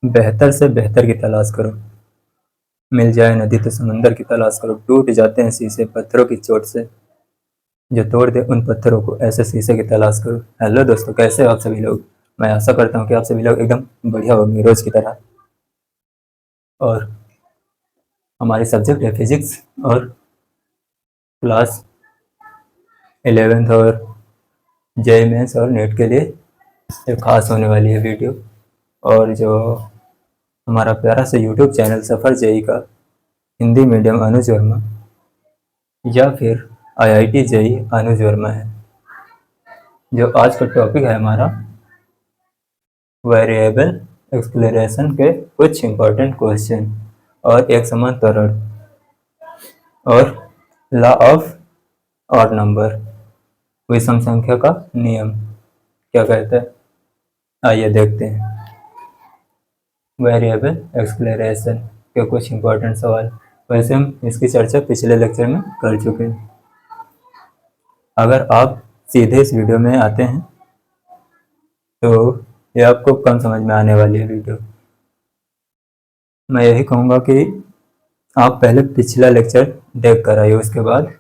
बेहतर से बेहतर की तलाश करो, मिल जाए नदी तो समंदर की तलाश करो, टूट जाते हैं शीशे पत्थरों की चोट से, जो तोड़ दे उन पत्थरों को ऐसे शीशे की तलाश करो। हेलो दोस्तों, कैसे हो आप सभी लोग। मैं आशा करता हूँ कि आप सभी लोग एकदम बढ़िया होंगे रोज की तरह। और हमारी सब्जेक्ट है फिजिक्स, और क्लास 11th और जेई मेंस और नेट के लिए एक खास होने वाली है वीडियो। और जो हमारा प्यारा सा यूट्यूब चैनल सफ़र जेई का हिंदी मीडियम अनुज वर्मा, या फिर आईआईटी जेई अनुज वर्मा है। जो आज का टॉपिक है हमारा वेरिएबल एक्सप्लोरेशन के कुछ इंपॉर्टेंट क्वेश्चन, और एक समान त्वरण, और लॉ ऑफ ऑड नंबर, विषम संख्या का नियम क्या कहता है, आइए देखते हैं। वेरिएबल एक्सप्लोरेशन के कुछ इंपॉर्टेंट सवाल। वैसे हम इसकी चर्चा पिछले लेक्चर में कर चुके हैं। अगर आप सीधे इस वीडियो में आते हैं तो ये आपको कम समझ में आने वाली है वीडियो। मैं यही कहूँगा कि आप पहले पिछला लेक्चर देख कर आइए, उसके बाद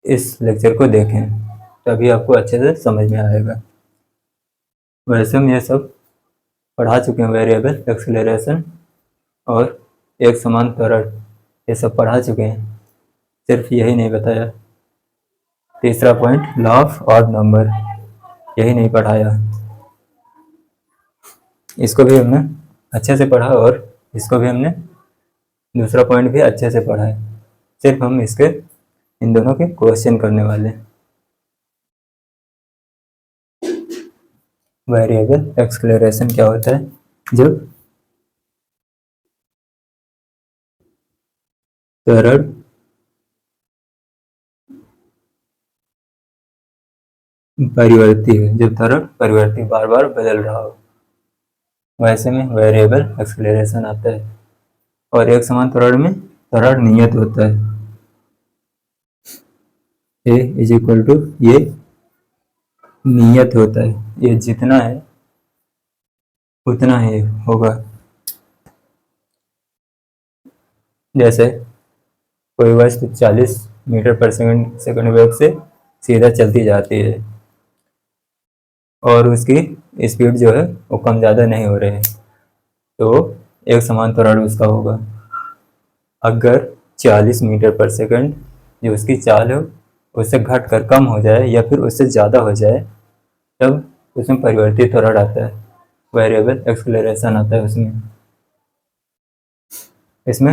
इस लेक्चर को देखें, तभी आपको अच्छे से समझ में आएगा। वैसे हम ये सब पढ़ा चुके हैं, वेरिएबल एक्सेलरेशन और एक समान त्वरण, ये सब पढ़ा चुके हैं। सिर्फ यही नहीं बताया, तीसरा point law of odd number, यही नहीं पढ़ाया। इसको भी हमने अच्छे से पढ़ा, और इसको भी हमने दूसरा पॉइंट भी अच्छे से पढ़ा है। सिर्फ हम इसके इन दोनों के क्वेश्चन करने वाले हैं। वेरिएबल एक्सेलरेशन क्या होता है, जब त्वरण परिवर्ती है, जब त्वरण परिवर्ती बार बार बदल रहा हो, वैसे में वेरिएबल एक्सेलरेशन आता है। और एक समान त्वरण में त्वरण नियत होता है, ए इज इक्वल टू, ये नियत होता है, ये जितना है उतना ही होगा। जैसे कोई वस्तु 40 मीटर पर सेकंड वेग से सीधा चलती जाती है, और उसकी स्पीड जो है वो कम ज़्यादा नहीं हो रही है, तो एक समान त्वरण उसका होगा। अगर 40 मीटर पर सेकंड जो उसकी चाल है उससे घट कर कम हो जाए या फिर उससे ज़्यादा हो जाए, तब उसमें परिवर्तित त्वरण आता है, वेरिएबल एक्सेलरेशन आता है उसमें। इसमें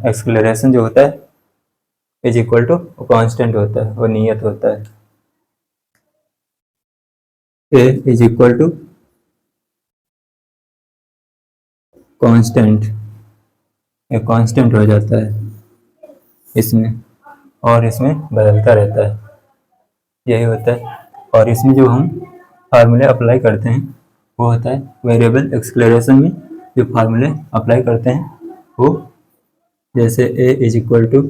एक्सेलरेशन जो होता है इज इक्वल टू कांस्टेंट होता है, वो नियत होता है। ए इज इक्वल टू कांस्टेंट, ये कांस्टेंट हो जाता है इसमें, और इसमें बदलता रहता है, यही होता है। और इसमें जो हम फार्मूले अप्लाई करते हैं वो होता है, वेरिएबल एक्सेलरेशन में जो फार्मूले अप्लाई करते हैं वो, जैसे a is equal to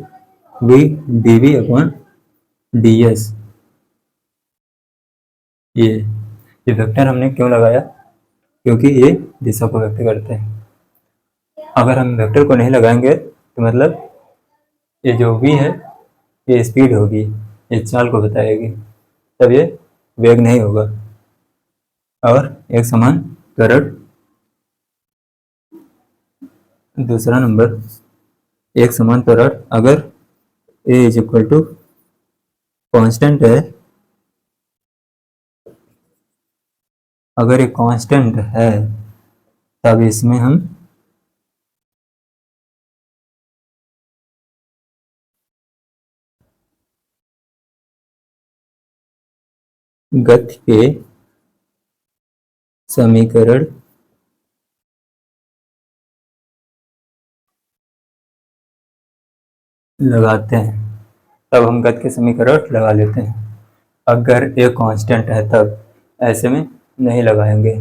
v d v upon d s. ये वेक्टर हमने क्यों लगाया, क्योंकि ये दिशा को व्यक्त करते हैं। अगर हम वेक्टर को नहीं लगाएंगे तो मतलब ये जो वी है ये स्पीड होगी, ये चाल को बताएगी, तब ये वेग नहीं होगा। और एक समान त्वरण, दूसरा नंबर, एक समान त्वरण अगर ए इज इक्वल टू कॉन्स्टेंट है, अगर ये कांस्टेंट है तब इसमें हम गति के समीकरण लगाते हैं, तब हम गति के समीकरण लगा लेते हैं। अगर ये कांस्टेंट है तब ऐसे में नहीं लगाएंगे।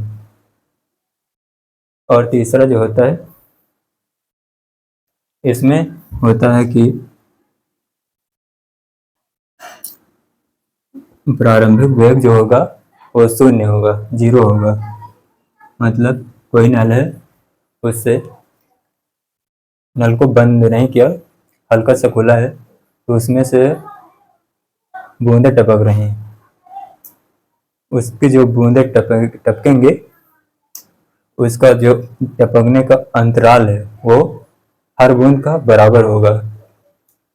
और तीसरा जो होता है, इसमें होता है कि प्रारंभिक वेग जो होगा वो शून्य होगा, जीरो होगा। मतलब कोई नल है, उससे नल को बंद नहीं किया, हल्का सा खुला है, तो उसमें से बूंदें टपक रही हैं। उसकी जो बूंदें टपकेंगे, उसका जो टपकने का अंतराल है वो हर बूंद का बराबर होगा।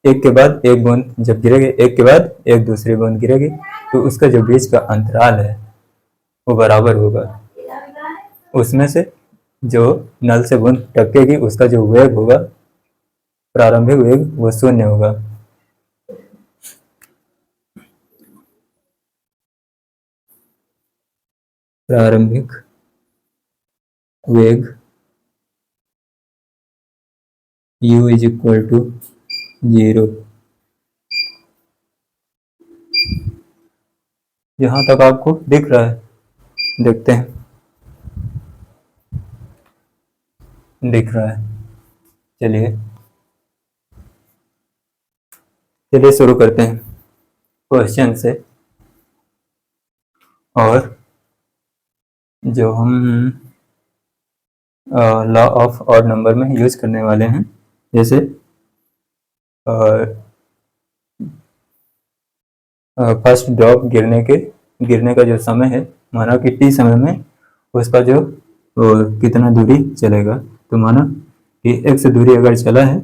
एक के बाद एक बूंद जब गिरेगी, एक के बाद एक दूसरी बूंद गिरेगी, तो उसका जो बीच का अंतराल है वो बराबर होगा। उसमें से जो नल से बूंद टपकेगी उसका जो वेग होगा, प्रारंभिक वेग, वो शून्य होगा। प्रारंभिक वेग u इज इक्वल टू 0। यहाँ तक आपको दिख रहा है? देखते हैं, दिख रहा है। चलिए चलिए शुरू करते हैं क्वेश्चन से। और जो हम लॉ ऑफ ऑड नंबर में यूज करने वाले हैं, जैसे फर्स्ट ड्रॉप गिरने का जो समय है, माना कि टी समय में उसका जो कितना दूरी चलेगा, तो माना कि x दूरी अगर चला है,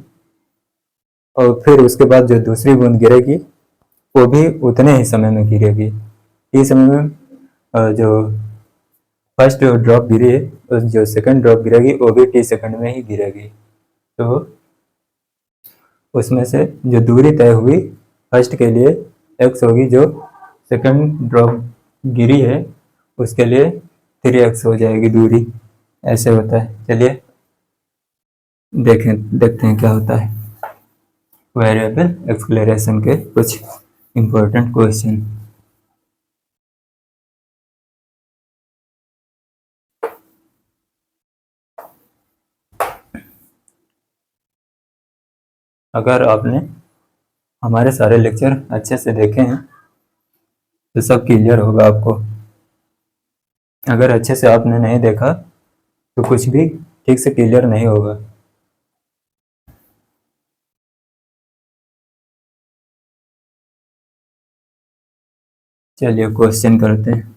और फिर उसके बाद जो दूसरी बूंद गिरेगी वो भी उतने ही समय में गिरेगी। टी समय में जो फर्स्ट ड्रॉप गिरी है, उस जो सेकंड ड्रॉप गिरेगी वो भी टी सेकंड में ही गिरेगी। तो उसमें से जो दूरी तय हुई फर्स्ट के लिए x होगी, जो सेकंड ड्रॉप गिरी है उसके लिए 3x हो जाएगी दूरी। ऐसे होता है। चलिए देखते हैं क्या होता है। वेरिएबल एक्सप्लोरेशन के कुछ इंपॉर्टेंट क्वेश्चन। अगर आपने हमारे सारे लेक्चर अच्छे से देखे हैं तो सब क्लियर होगा आपको। अगर अच्छे से आपने नहीं देखा तो कुछ भी ठीक से क्लियर नहीं होगा। चलिए क्वेश्चन करते हैं।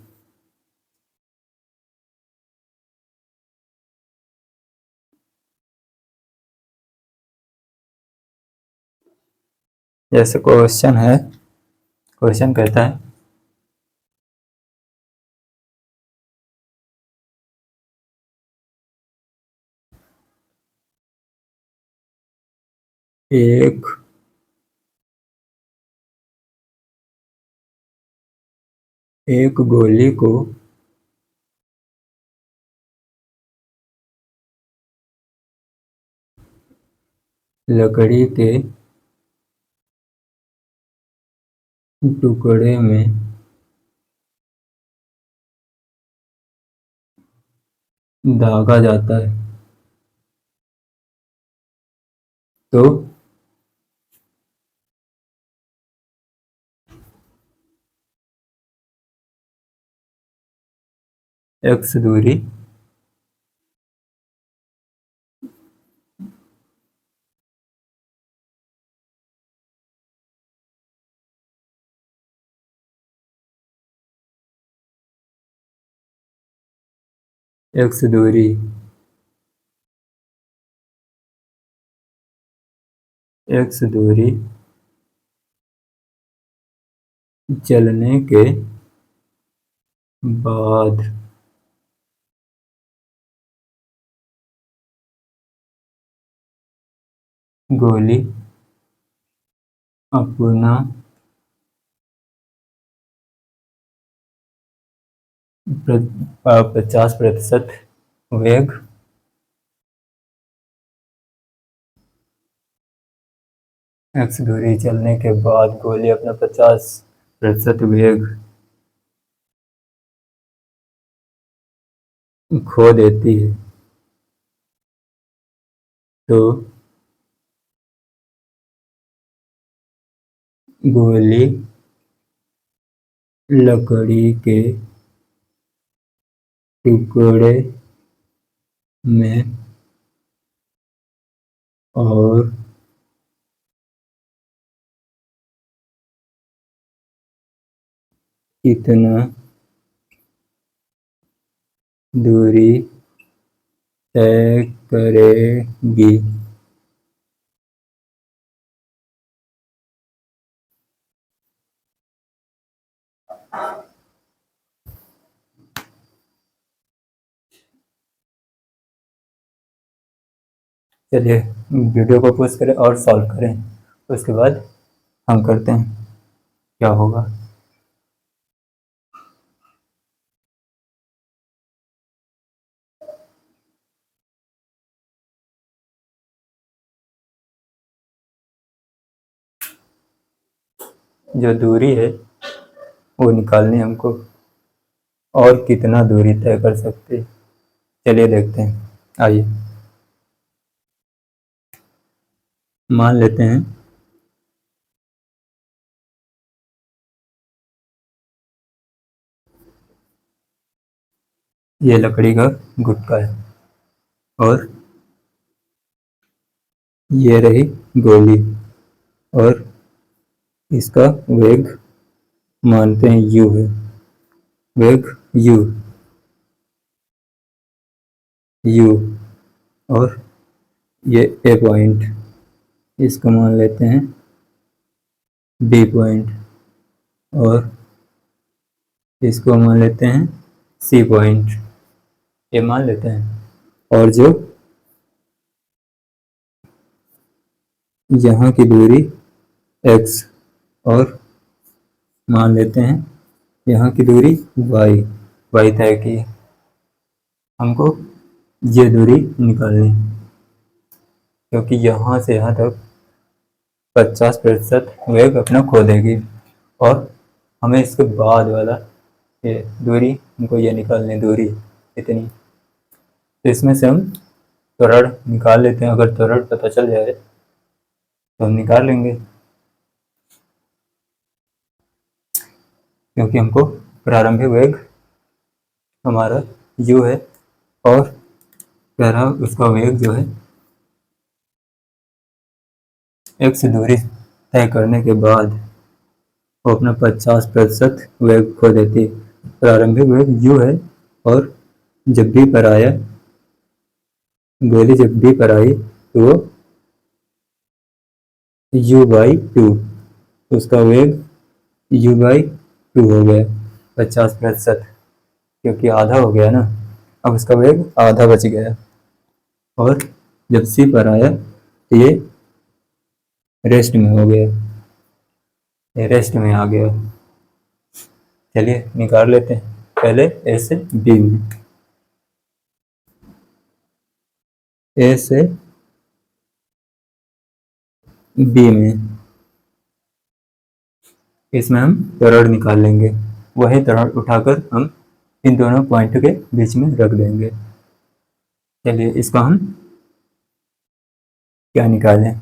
जैसे क्वेश्चन है, क्वेश्चन कहता है एक एक गोली को लकड़ी के टुकड़े में दागा जाता है, तो x दूरी x दूरी x दूरी चलने के बाद गोली अपना 50% वेग x दूरी चलने के बाद गोली अपना 50% वेग खो देती है, तो गोली लकड़ी के टुकड़े में और कितना दूरी तय करेगी। चलिए वीडियो को पॉज करें और सॉल्व करें, उसके बाद हम करते हैं क्या होगा। जो दूरी है वो निकालनी है हमको, और कितना दूरी तय कर सकते, चलिए देखते हैं। आइए मान लेते हैं ये लकड़ी का गुटका है और ये रही गोली, और इसका वेग मानते हैं u है, वेग u u, और ये ए पॉइंट, इसको मान लेते हैं बी पॉइंट, और इसको मान लेते हैं सी पॉइंट, ये मान लेते हैं। और जो यहाँ की दूरी x, और मान लेते हैं यहाँ की दूरी y तय की। हमको ये दूरी निकालनी, क्योंकि यहाँ से यहाँ तक 50% वेग अपना खो देगी, और हमें इसके बाद वाला ये दूरी हमको ये निकालनी, दूरी इतनी। तो इसमें से हम त्वरण निकाल लेते हैं, अगर त्वरण पता चल जाए तो हम निकाल लेंगे, क्योंकि हमको प्रारंभिक वेग हमारा u है, और कह रहा उसका वेग जो है x दूरी तय करने के बाद वो अपना 50% वेग खो देती है। प्रारंभिक वेग u है, और जब भी पर आया, गोली जब भी पर आई तो वो u/2, उसका वेग u/2 हो गया 50%, क्योंकि आधा हो गया ना, अब उसका वेग आधा बच गया। और जब सी पर आया तो ये रेस्ट में हो गया, ये रेस्ट में आ गया। चलिए निकाल लेते हैं पहले ए से बी में। ए से बी में, इसमें हम त्वरण निकाल लेंगे, वही त्वरण उठाकर हम इन दोनों पॉइंट के बीच में रख देंगे। चलिए इसको हम क्या निकालें,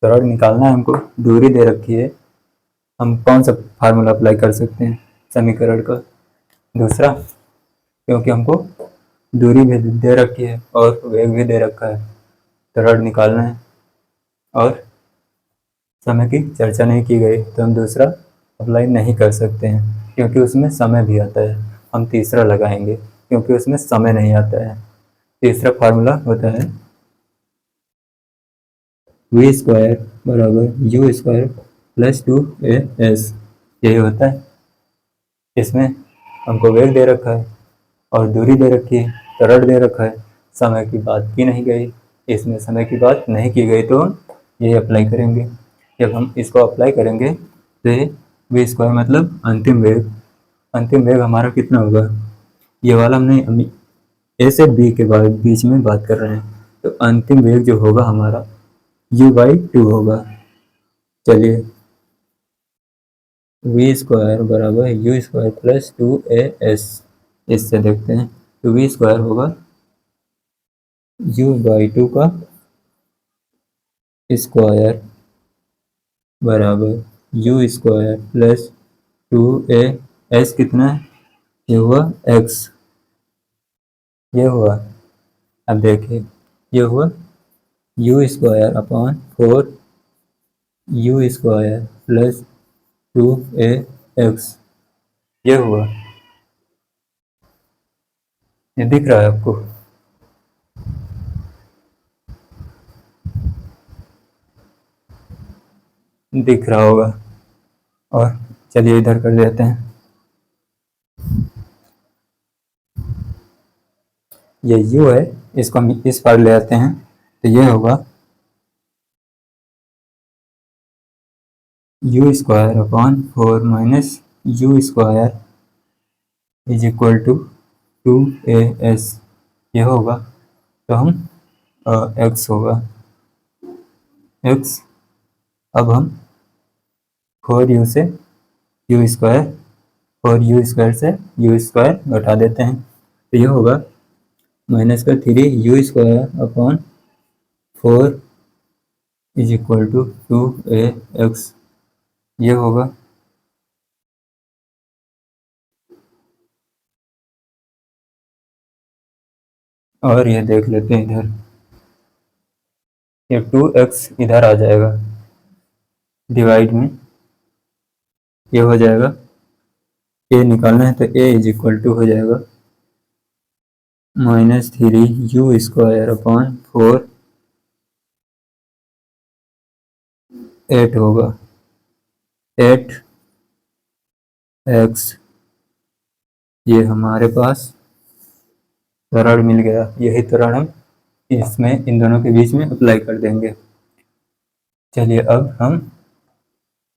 त्वरण निकालना है हमको, दूरी दे रखी है, हम कौन सा फार्मूला अप्लाई कर सकते हैं समीकरण का, दूसरा, क्योंकि हमको दूरी भी दे रखी है और वेग भी दे रखा है, त्वरण निकालना है और समय की चर्चा नहीं की गई, तो हम दूसरा अप्लाई नहीं कर सकते हैं, क्योंकि उसमें समय भी आता है। हम तीसरा लगाएंगे क्योंकि उसमें समय नहीं आता है। तीसरा फार्मूला होता है v² बराबर u² प्लस 2as, यही होता है। इसमें हमको वेग दे रखा है और दूरी दे रखी है, त्वरण दे रखा है, समय की बात की नहीं गई, इसमें समय की बात नहीं की गई, तो यही अप्लाई करेंगे। जब हम इसको अप्लाई करेंगे तो ये v² मतलब अंतिम वेग हमारा कितना होगा, ये वाला हम नहीं, ए से बी के बीच में बात कर रहे हैं, तो अंतिम वेग जो होगा हमारा u/2 होगा। चलिए v² बराबर u² प्लस 2as, इससे देखते हैं, तो v² होगा u/2 का स्क्वायर बराबर u² प्लस 2as, कितना है, ये हुआ x, ये हुआ अब देखिए ये हुआ you square upon 4 u² plus 2ax, ये हुआ। ये दिख रहा है आपको? दिख रहा होगा। और चलिए इधर कर देते हैं। ये u है, इसको हम इस पार ले आते हैं, तो ये होगा u² upon 4 minus u² is equal to 2as, ये होगा। तो हम x होगा x। अब हम 4u से u², 4u² से u² घटा देते हैं, तो ये होगा माइनस का 3u² upon 4 is equal to 2ax, ये होगा। और ये देख लेते हैं इधर, ये 2x इधर आ जाएगा डिवाइड में, ये हो जाएगा। a निकालना है तो a इज इक्वल टू हो जाएगा -3u² अपॉन 4, 8 होगा 8x। ये हमारे पास त्वरण मिल गया। यही त्वरण हम इसमें इन दोनों के बीच में अप्लाई कर देंगे। चलिए अब हम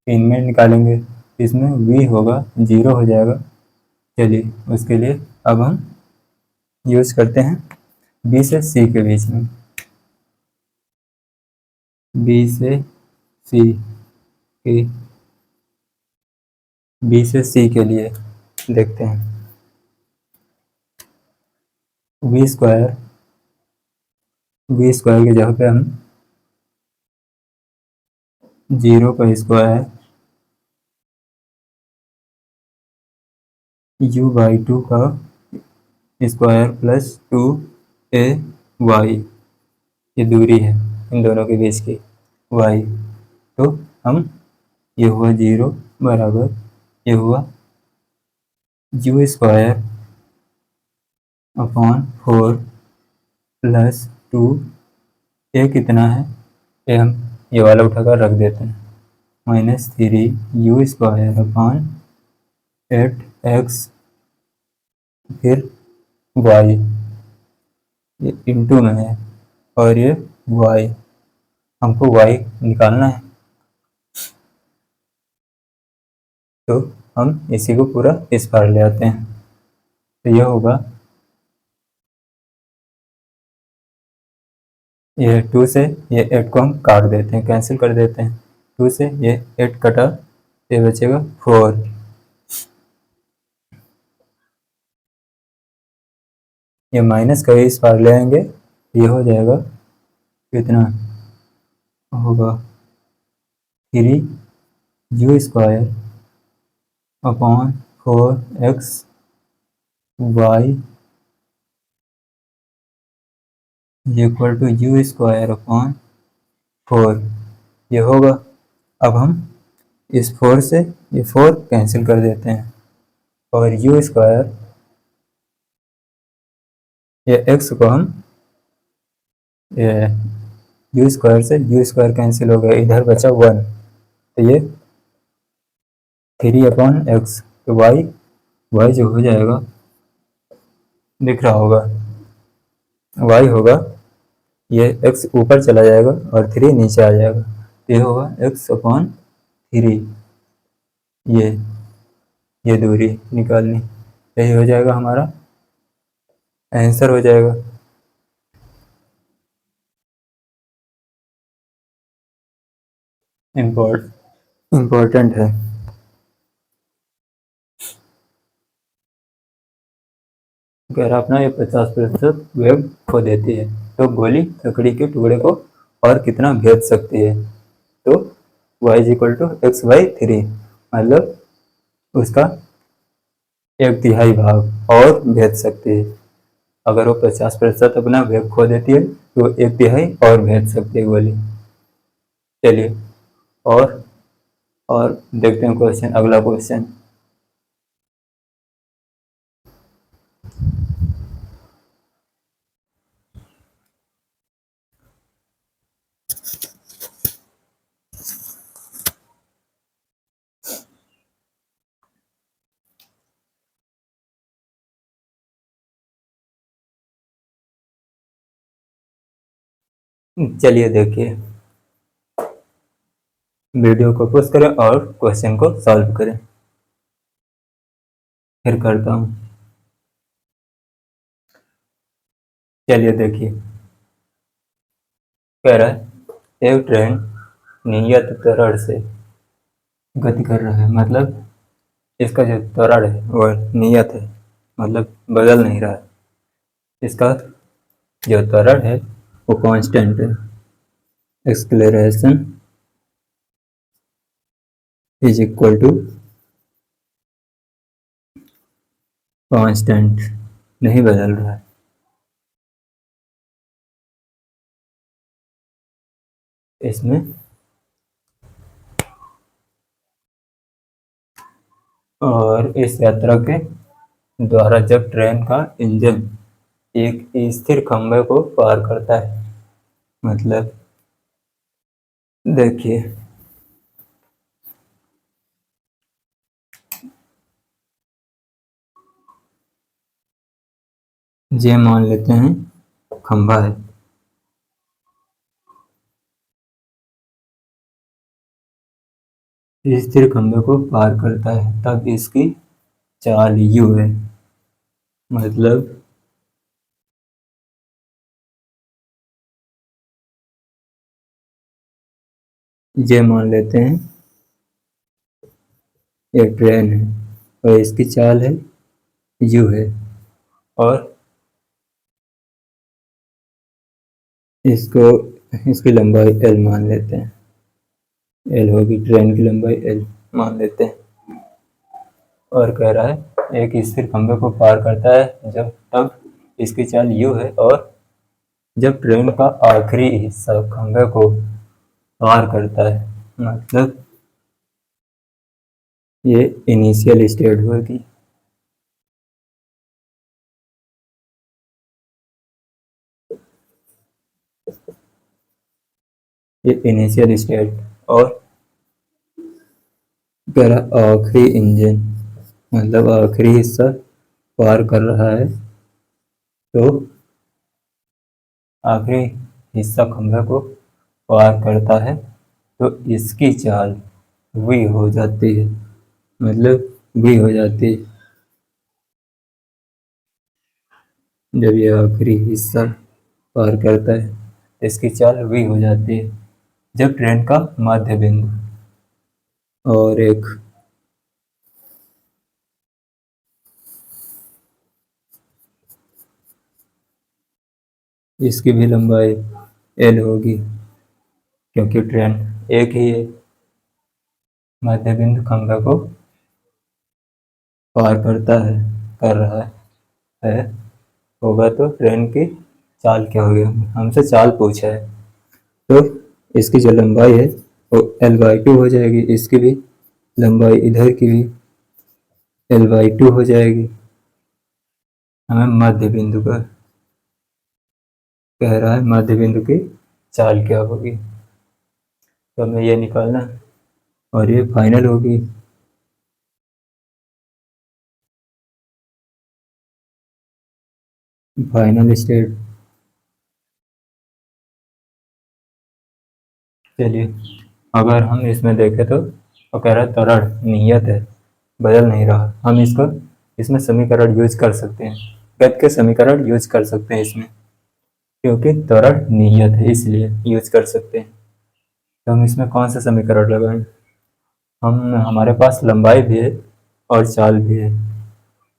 इनमें निकालेंगे, इसमें v होगा 0 हो जाएगा। चलिए उसके लिए अब हम यूज करते हैं b से c के बीच में, b से c के b से c के लिए देखते हैं। v² की जगह पे हम 0 का स्क्वायर u/2 का स्क्वायर प्लस 2ay, ये दूरी है इन दोनों के बीच की y। तो हम ये हुआ 0 बराबर, ये हुआ u² अपॉन 4 प्लस 2, ये कितना है, ये हम ये वाला उठाकर रख देते हैं, -3u² अपॉन 8x, फिर y, ये इंटू में है और ये y, हमको y निकालना है। तो हम इसी को पूरा इस पार ले आते हैं, तो यह होगा ये 2 से ये 8 को हम काट देते हैं, कैंसिल कर देते हैं। 2 से ये 8 कटा, ये बचेगा 4। ये माइनस का इस पार ले आएंगे, ये हो जाएगा कितना होगा 3u² upon 4x y equal to u² upon 4, ये होगा। अब हम इस 4 से ये 4 कैंसिल कर देते हैं और u², ये x को हम ये u² से u² कैंसिल हो गया, इधर बचा 1, तो ये 3/x, तो y जो हो जाएगा दिख रहा होगा, y होगा, ये x ऊपर चला जाएगा और 3 नीचे आ जाएगा, तो ये होगा x/3। ये दूरी निकालनी, यही हो जाएगा हमारा आंसर हो जाएगा। इम्पोर्टेंट है। अगर अपना ये 50% वेग खो देती है तो गोली लकड़ी के टुकड़े को और कितना भेद सकती है, तो y = x/3, मतलब उसका 1/3 भाग और भेद सकती है। अगर वो 50% अपना वेग खो देती है तो 1/3 और भेज सकती है गोली। चलिए और और देखते हैं क्वेश्चन, अगला क्वेश्चन। चलिए देखिए, वीडियो को पोस्ट करें और क्वेश्चन को सॉल्व करें। फिर करता हूँ। चलिए देखिए, कह रहा है एक ट्रेन नियत त्वरण से गति कर रहा है, मतलब इसका जो त्वरण है वो नियत है, मतलब बदल नहीं रहा है। इसका जो त्वरण है वो कांस्टेंट है। Acceleration is equal to constant, नहीं बदल रहा है। इसमें और इस यात्रा के द्वारा जब ट्रेन का इंजन एक स्थिर खंभे को पार करता है, मतलब देखिए ये मान लेते हैं खंभा है, स्थिर खंभे को पार करता है तब इसकी चाल यू है, मतलब ये मान लेते हैं एक ट्रेन है और इसकी चाल है यू है, और इसको इसकी लंबाई एल मान लेते हैं। एल होगी ट्रेन की लंबाई, एल मान लेते हैं। और कह रहा है एक स्थिर खंभे को पार करता है जब तब इसकी चाल यू है, और जब ट्रेन का आखिरी हिस्सा खंभे को पार करता है, मतलब ये इनिशियल स्टेट होगी। ये इनिशियल स्टेट, और कह रहा आखिरी इंजन, मतलब आखिरी हिस्सा पार कर रहा है, तो आखिरी हिस्सा खंभे को पार करता है तो इसकी चाल वी हो जाती है, मतलब वी हो जाती है जब ये आखिरी हिस्सा पार करता है, इसकी चाल वी हो जाती है जब ट्रेन का मध्य बिंदु, और एक इसकी भी लंबाई एल होगी क्योंकि ट्रेन एक ही है, मध्य बिंदु खंभे को पार करता है, कर रहा है होगा, तो ट्रेन की चाल क्या होगी, हमसे चाल पूछा है, तो इसकी जो लंबाई है वो L/2 हो जाएगी, इसकी भी लंबाई इधर की भी L/2 हो जाएगी। हमें मध्य बिंदु का कह रहा है, मध्य बिंदु की चाल क्या होगी, तो हमें ये निकालना है और ये फाइनल होगी। Final state. चलिए अगर हम इसमें देखें तो कह रहा है त्वरण नियत है, बदल नहीं रहा। हम इसको इसमें समीकरण यूज कर सकते हैं, गति के समीकरण यूज कर सकते हैं इसमें, क्योंकि त्वरण नियत है इसलिए यूज कर सकते हैं। तो हम इसमें कौन सा समीकरण लगाएं, हम हमारे पास लंबाई भी है और चाल भी है,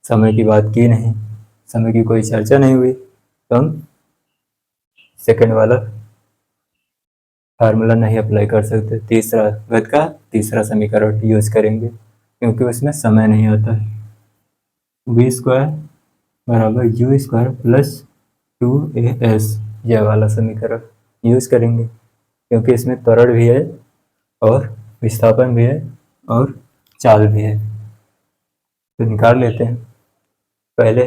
समय की बात की नहीं, समय की कोई चर्चा नहीं हुई, तो हम सेकंड वाला फार्मूला नहीं अप्लाई कर सकते, तीसरा गति का तीसरा समीकरण यूज करेंगे क्योंकि उसमें समय नहीं आता है। वी स्क्वायर बराबर यू स्क्वायर प्लस 2as, यह वाला समीकरण यूज करेंगे क्योंकि इसमें त्वरण भी है और विस्थापन भी है और चाल भी है। तो निकाल लेते हैं, पहले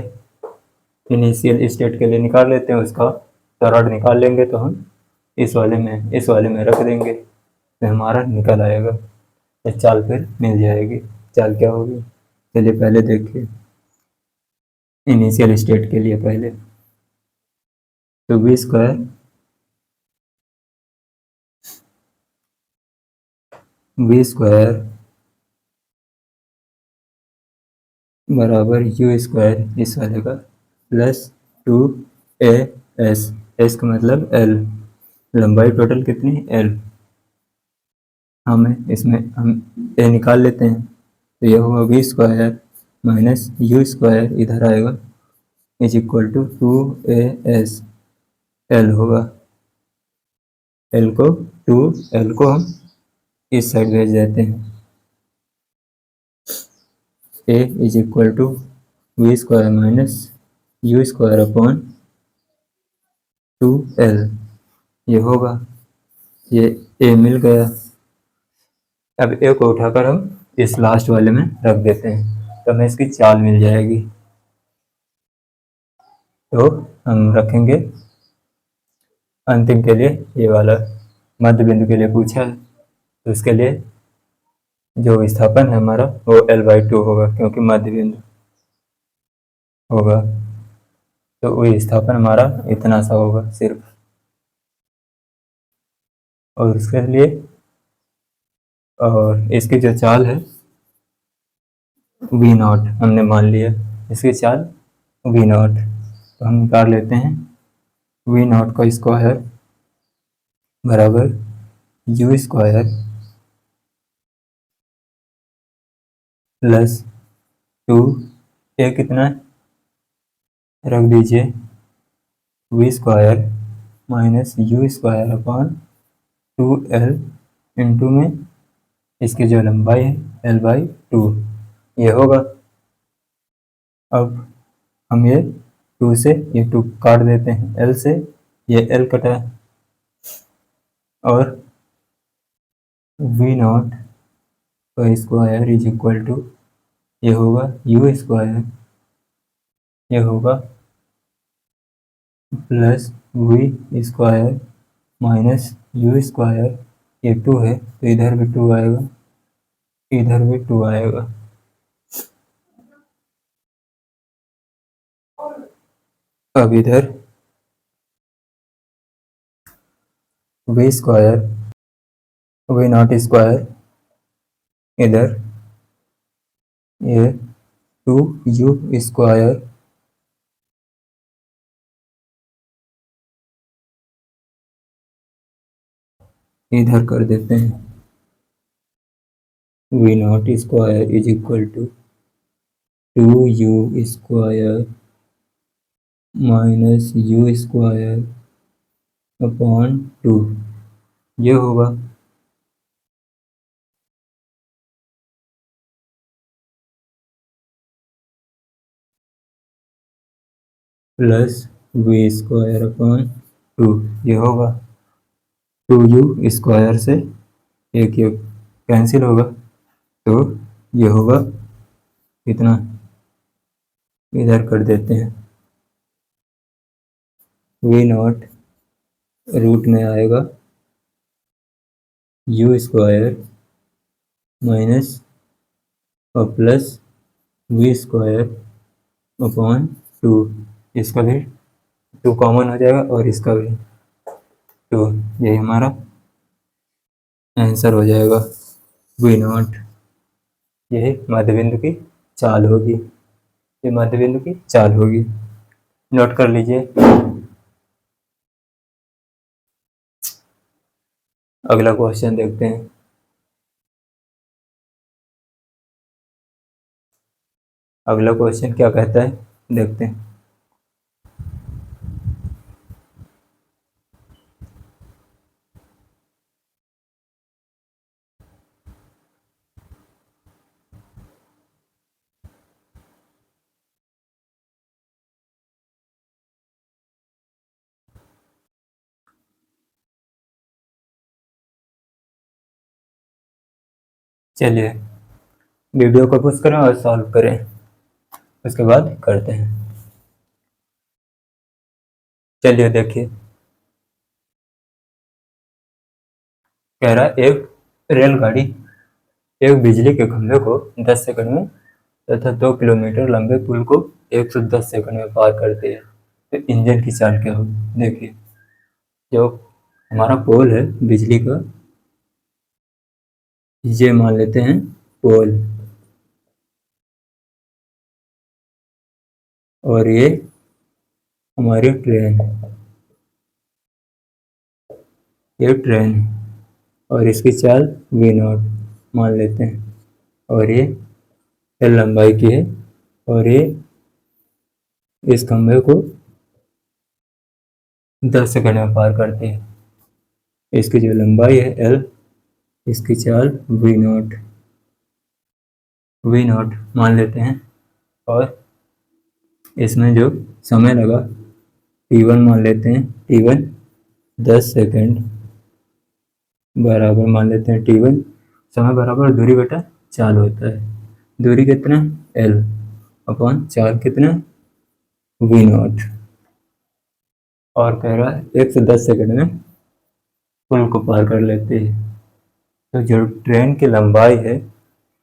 इनिशियल स्टेट के लिए निकाल लेते हैं, उसका त्वरण निकाल लेंगे तो हम इस वाले में रख देंगे तो हमारा निकल आएगा, तो चाल फिर मिल जाएगी। चाल क्या होगी, चलिए पहले देखिए इनिशियल स्टेट के लिए पहले, तो वी स्क्वायर बराबर यू स्क्वायर इस वाले का प्लस 2as, एस का मतलब एल, लंबाई टोटल कितनी एल, हम ए निकाल लेते हैं तो यह होगा v square minus u square इधर आएगा is equal to 2as, l होगा, एल को एल को हम इस साइड भेज देते हैं, a is equal to v square minus u square upon 2l, ये होगा, ये ए मिल गया। अब ए को उठाकर हम इस लास्ट वाले में रख देते हैं तो हमें इसकी चाल मिल जाएगी। तो हम रखेंगे अंतिम के लिए ये वाला मध्य बिंदु के लिए पूछा है, तो इसके लिए जो विस्थापन है हमारा वो L/2 होगा क्योंकि मध्य बिंदु होगा, तो वो विस्थापन हमारा इतना सा होगा सिर्फ। और उसके लिए और इसकी जो चाल है V0 हमने मान लिया, इसकी चाल V0, तो हम निकाल लेते हैं V0 का स्क्वायर बराबर यू स्क्वायर प्लस 2, ए कितना रख दीजिए v square minus u square upon 2l into में इसकी जो लंबाई है L/2, ये होगा। अब हम ये 2 से ये 2 काट देते हैं, L से ये L कटा और V0 का स्क्वायर इज इक्वल टू ये होगा यू स्क्वायर, ये होगा plus v square minus u square, ये 2 है तो इधर भी 2 आएगा, इधर भी 2 आएगा। अब इधर वी स्क्वायर V0 स्क्वायर, इधर ये 2u स्क्वायर इधर कर देते हैं, V0 square is equal to 2u square minus u square upon 2, ये होगा। प्लस वी स्क्वायर अपॉन 2, ये होगा 2u स्क्वायर से एक ये कैंसिल होगा तो ये होगा कितना, इधर कर देते हैं V0 रूट में आएगा यू स्क्वायर माइनस और प्लस वी स्क्वायर अपॉन 2, इसका भी 2 कॉमन हो जाएगा और इसका भी 2, यही हमारा आंसर हो जाएगा V0। यही मध्य बिंदु की चाल होगी, ये मध्य बिंदु की चाल होगी, नोट कर लीजिए। अगला क्वेश्चन देखते हैं। अगला क्वेश्चन क्या कहता है देखते हैं। चलिए वीडियो को पुश करें और सॉल्व करें, उसके बाद करते हैं। चलिए देखिए, कह रहा है एक रेलगाड़ी एक बिजली के खंभे को 10 सेकंड में तथा 2 किलोमीटर लंबे पुल को 110 सेकंड में पार करती है, तो इंजन की चाल क्या होगी। देखिए, जो हमारा पोल है बिजली का, ये मान लेते हैं पोल, और ये हमारी ट्रेन, ये ट्रेन है, और इसकी चाल V0 मान लेते हैं, और ये L लंबाई की है, और ये इस खंभे को 10 सेकंड में पार करती है। इसकी जो लंबाई है L, इसकी चाल V0 मान लेते हैं, और इसमें जो समय लगा T1 मान लेते हैं, T1 10 सेकंड बराबर मान लेते हैं T1 समय बराबर दूरी बटा चाल होता है। दूरी कितना, L अपॉन चाल कितना, V0, और कह रहा है 110 सेकंड में पुल को पार कर लेते हैं। तो जो ट्रेन की लंबाई है,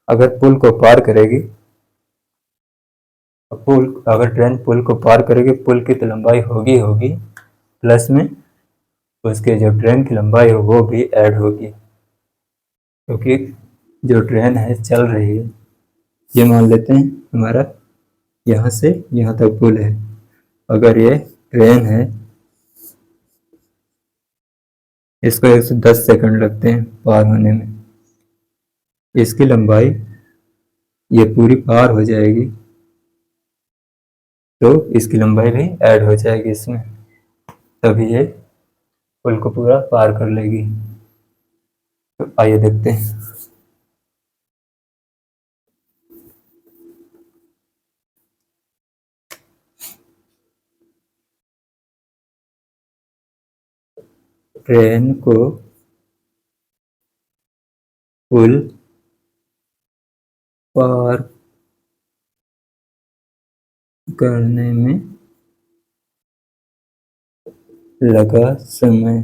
अगर पुल को पार करेगी, पुल अगर ट्रेन पुल को पार करेगी, पुल की तो लंबाई होगी होगी, प्लस में उसके जो ट्रेन की लंबाई है वो भी ऐड होगी, क्योंकि जो ट्रेन है चल रही है। ये मान लेते हैं हमारा यहाँ से यहाँ तक पुल है। अगर ये ट्रेन है, इसको 110 सेकंड लगते हैं पार होने में, इसकी लंबाई ये पूरी पार हो जाएगी, तो इसकी लंबाई भी ऐड हो जाएगी इसमें, तभी ये पुल को पूरा पार कर लेगी। तो आइए देखते हैं। ट्रेन को पुल पार करने में लगा समय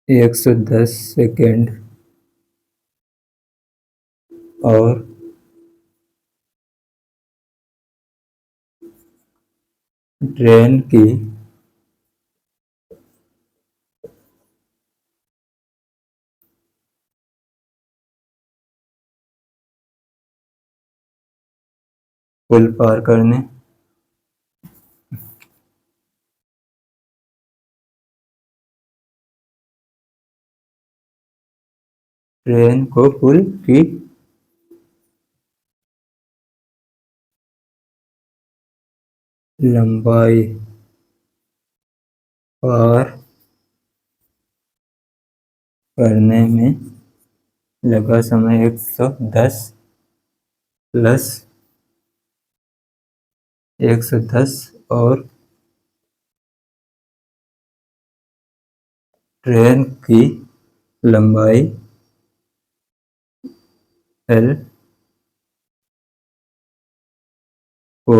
110 सेकंड, और ट्रेन की पुल पार करने ट्रेन को पुल की लंबाई पार करने में लगा समय 110 प्लस 110, और ट्रेन की लंबाई L को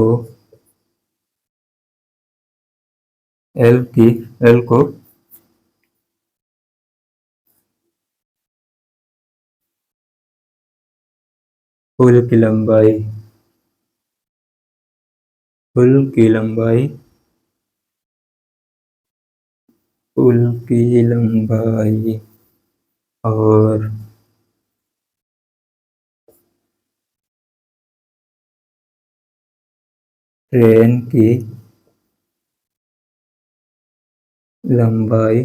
L की L को पुल की लंबाई पुल की लंबाई पुल की लंबाई और ट्रेन की लंबाई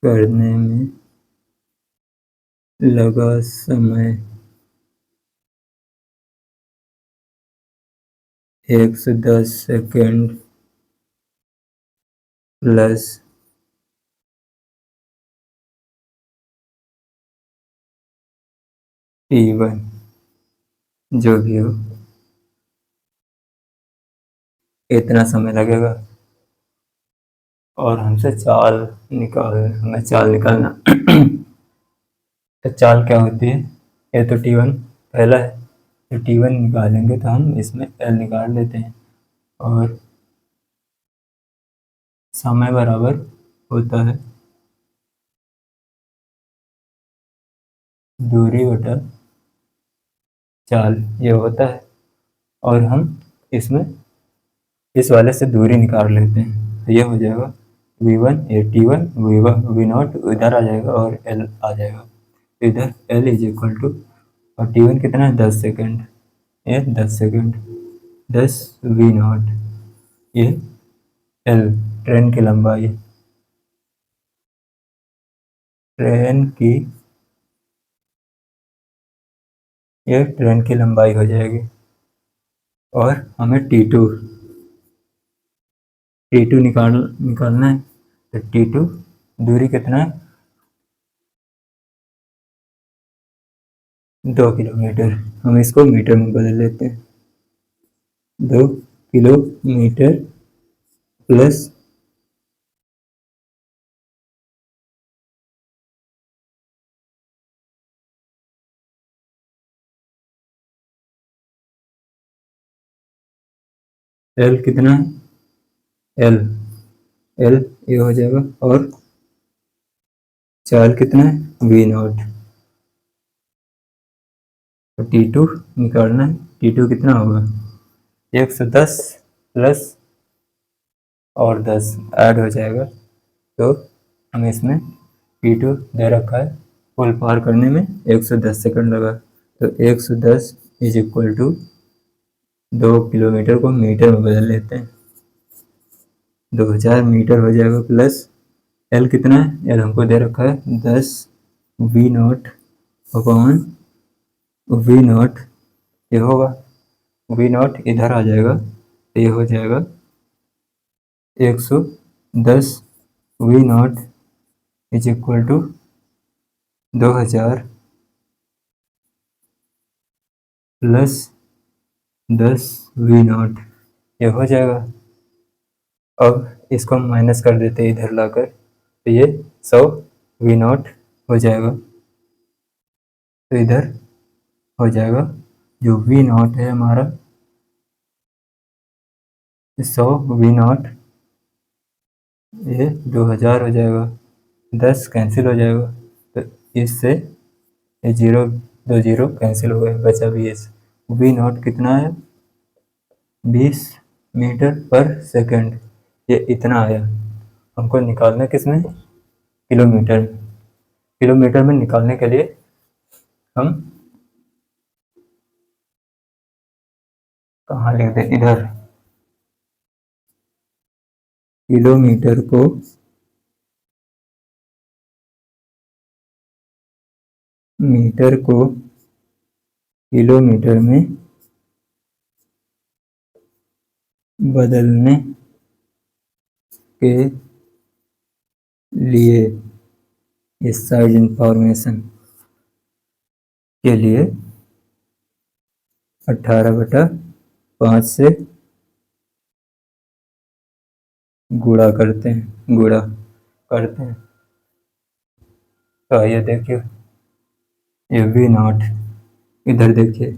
करने में लगा समय 110 सेकंड प्लस T1 जो भी हो, इतना समय लगेगा। और हमसे हमें चाल निकालना। तो चाल क्या होती है, ये तो T1 पहला है, तो T1 निकालेंगे तो हम इसमें L निकाल लेते हैं, और समय बराबर होता है दूरी बटा चाल, ये होता है। और हम इसमें इस वाले से दूरी निकाल लेते हैं, तो ये हो जाएगा V1 ये T1, V0 इधर आ जाएगा और L आ जाएगा। तो इधर L इज इक्वल टू, और T1 कितना है 10 सेकेंड, ये 10 सेकेंड, 10 V0, ये L ट्रेन की लंबाई, ट्रेन की ये ट्रेन की लंबाई हो जाएगी। और हमें T2 निकालना है, तो T2 दूरी कितना है 2 किलोमीटर। हम इसको मीटर में बदल लेते हैं, 2 किलोमीटर प्लस L कितना है, L L ये हो जाएगा, और चाल कितना है V0। तो T2 निकालना है, T2 कितना होगा 110 प्लस और 10 ऐड हो जाएगा। तो हमें इसमें T2 दे रखा है, पुल पार करने में 110 सेकंड लगा, तो 110 इज इक्वल टू 2 किलोमीटर को मीटर में बदल लेते हैं, 2000 मीटर हो जाएगा, प्लस L कितना है, L हमको दे रखा है 10 V0 अपॉन V0, ये होगा V0 इधर आ जाएगा, तो ये हो जाएगा 110 V0 is equal to 2000 plus 10 V0, ये हो जाएगा। अब इसको हम माइनस कर देते हैं इधर लाकर, तो ये 100 V0 हो जाएगा, तो इधर हो जाएगा जो V0 है हमारा 100 V0, ये 2000 हो जाएगा, 10 कैंसिल हो जाएगा, तो इससे ये जीरो, दो जीरो कैंसिल हो गए, बचा 20। V0 कितना है 20 मीटर पर सेकंड, ये इतना आया। हमको निकालना है किसमें, किलोमीटर में। किलोमीटर में निकालने के लिए हम कहाँ लिख दें, इधर किलोमीटर को मीटर को किलोमीटर में बदलने के लिए इस साइड इंफॉर्मेशन के लिए 18/5 से गुणा करते हैं। तो ये देखिए, ये V0, इधर देखिए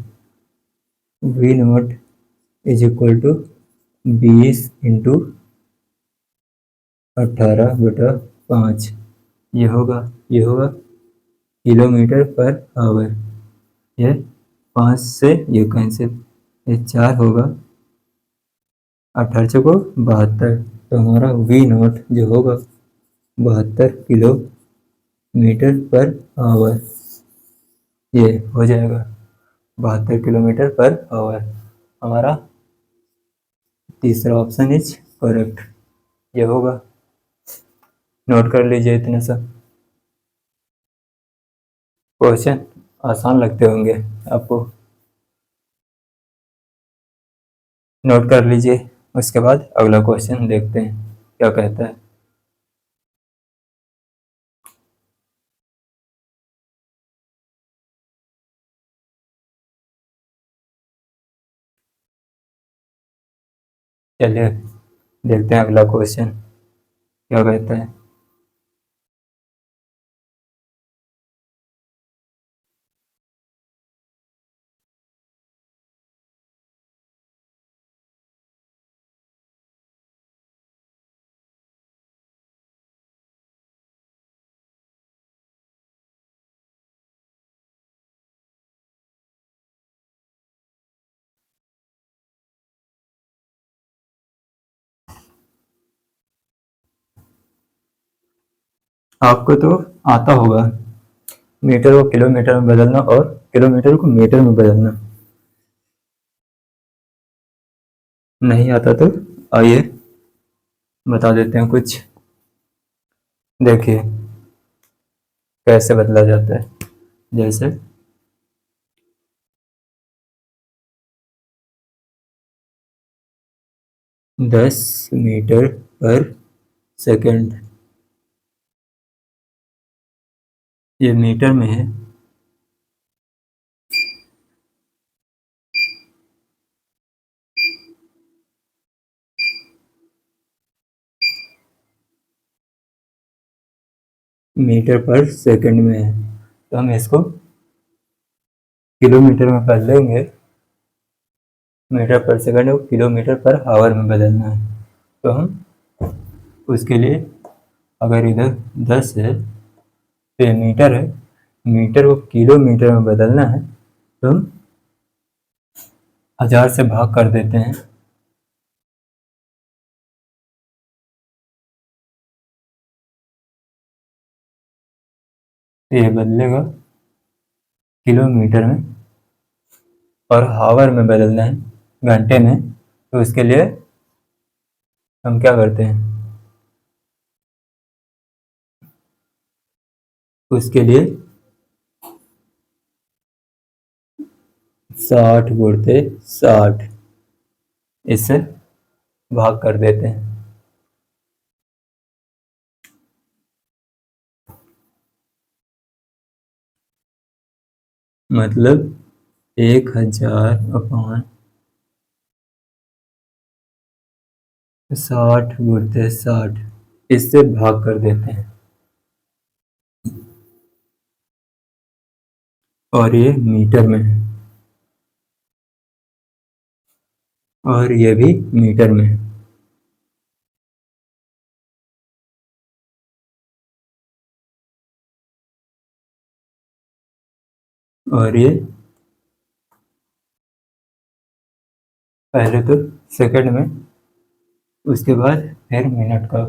V0 is equal to 20 into 18/5, ये होगा किलोमीटर पर आवर। ये 5 से ये कैंसिल, ये 4 होगा, 18 को 72, तो हमारा V0 जो होगा 72 किलोमीटर पर आवर, ये हो जाएगा 72 किलोमीटर पर आवर। हमारा तीसरा ऑप्शन इज करेक्ट, ये होगा। नोट कर लीजिए इतने सब क्वेश्चन, आसान लगते होंगे आपको, नोट कर लीजिए। उसके बाद अगला क्वेश्चन देखते हैं क्या कहता है। चलिए देखते हैं अगला क्वेश्चन क्या कहता है। आपको तो आता होगा मीटर को किलोमीटर में बदलना और किलोमीटर को मीटर में बदलना। नहीं आता तो आइए बता देते हैं कुछ। देखिए कैसे बदला जाता है। जैसे 10 मीटर पर सेकंड, ये मीटर में है। मीटर पर सेकंड में है तो हम इसको किलोमीटर में बदलेंगे। मीटर पर सेकंड को किलोमीटर पर आवर में बदलना है। तो हम उसके लिए अगर इधर 10 है तो ये मीटर है, मीटर को किलोमीटर में बदलना है तो हम 1000 से भाग कर देते हैं। तो ये बदलेगा किलोमीटर में और आवर में बदलना है घंटे में। तो उसके लिए हम क्या करते हैं, उसके लिए 60 × 60 इससे भाग कर देते हैं। मतलब 1000/60 इससे भाग कर देते हैं। और ये मीटर में है और ये भी मीटर में है। और ये पहले तो सेकंड में, उसके बाद फिर मिनट का।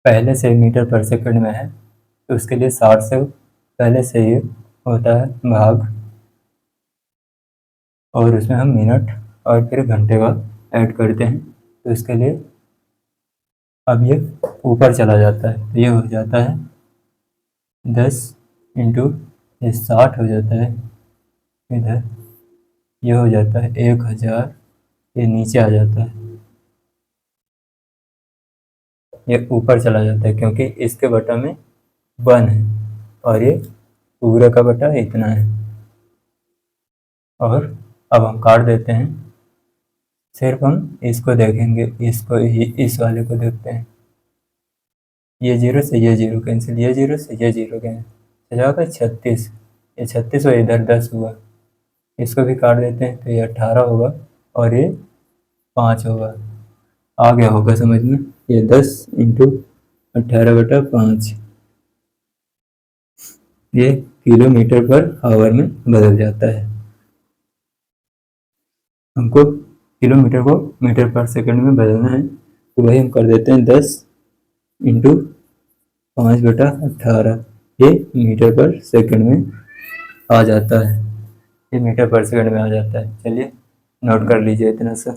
पहले से मीटर पर सेकंड में है तो उसके लिए 60 से पहले से ही होता है भाग, और उसमें हम मिनट और फिर घंटे का ऐड करते हैं। तो इसके लिए अब ये ऊपर चला जाता है तो ये हो जाता है 10 × 60 हो जाता है इधर। ये हो जाता है 1000, ये नीचे आ जाता है, ये ऊपर चला जाता है क्योंकि इसके बटा में 1 है और ये पूरे का बटा इतना है। और अब हम काट देते हैं, सिर्फ हम इसको देखेंगे, इसको इस वाले को देखते हैं। ये जीरो से ये जीरो कैंसिल, ये जीरो से ये जीरो कैंसिल, जाएगा 36। ये 36 और इधर 10 हुआ, इसको भी काट देते हैं तो ये 18 होगा और ये 5 होगा। आ गया होगा समझ में। ये 10 × 18/5 ये किलोमीटर पर आवर में बदल जाता है। हमको किलोमीटर को मीटर पर सेकंड में बदलना है तो वही हम कर देते हैं 10 × 5/18, ये मीटर पर सेकंड में आ जाता है। ये मीटर पर सेकंड में आ जाता है। चलिए नोट कर लीजिए इतना सा।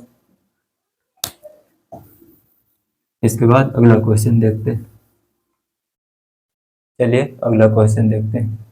इसके बाद अगला क्वेश्चन देखते हैं। चलिए अगला क्वेश्चन देखते हैं।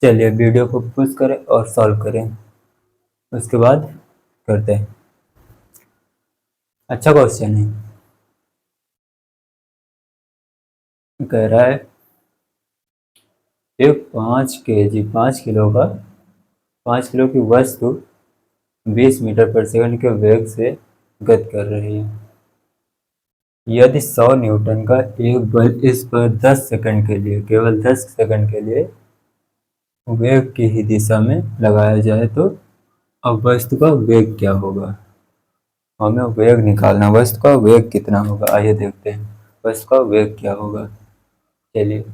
चलिए वीडियो को पुश करें और सॉल्व करें, उसके बाद करते हैं। अच्छा क्वेश्चन है। कह रहा है एक 5 किलो का 5 किलो की वस्तु 20 मीटर/सेकंड के वेग से गति कर रही है। यदि 100 न्यूटन का एक बल इस पर 10 सेकंड के लिए, केवल 10 सेकंड के लिए वेग की ही दिशा में लगाया जाए तो अब वस्तु का वेग क्या होगा। हमें वेग निकालना, वस्तु का वेग कितना होगा। आइए देखते हैं वस्तु का वेग क्या होगा। चलिए,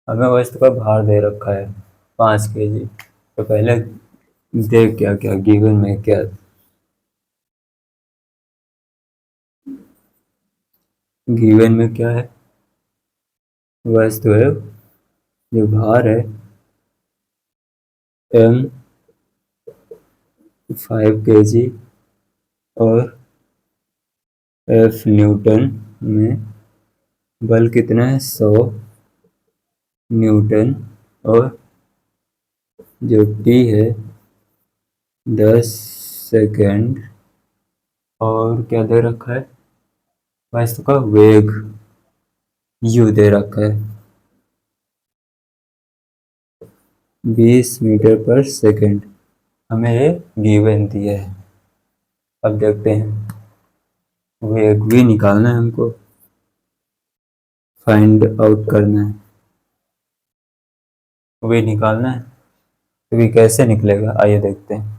हमें वस्तु का भार दे रखा है 5 kg। तो पहले देख क्या क्या गिवन में क्या। गिवन में क्या है, वस्तु है, जो भार है m 5 kg और F न्यूटन में बल कितना है 100 न्यूटन, और जो T है 10 सेकेंड, और क्या दे रखा है, वस्तु का वेग U दे रखा है 20 मीटर/सेकंड। हमें ये गिवन दिया है। अब देखते हैं, वेग भी निकालना है हमको, फाइंड आउट करना है, वे निकालना है। तो वे कैसे निकलेगा, आइए देखते हैं।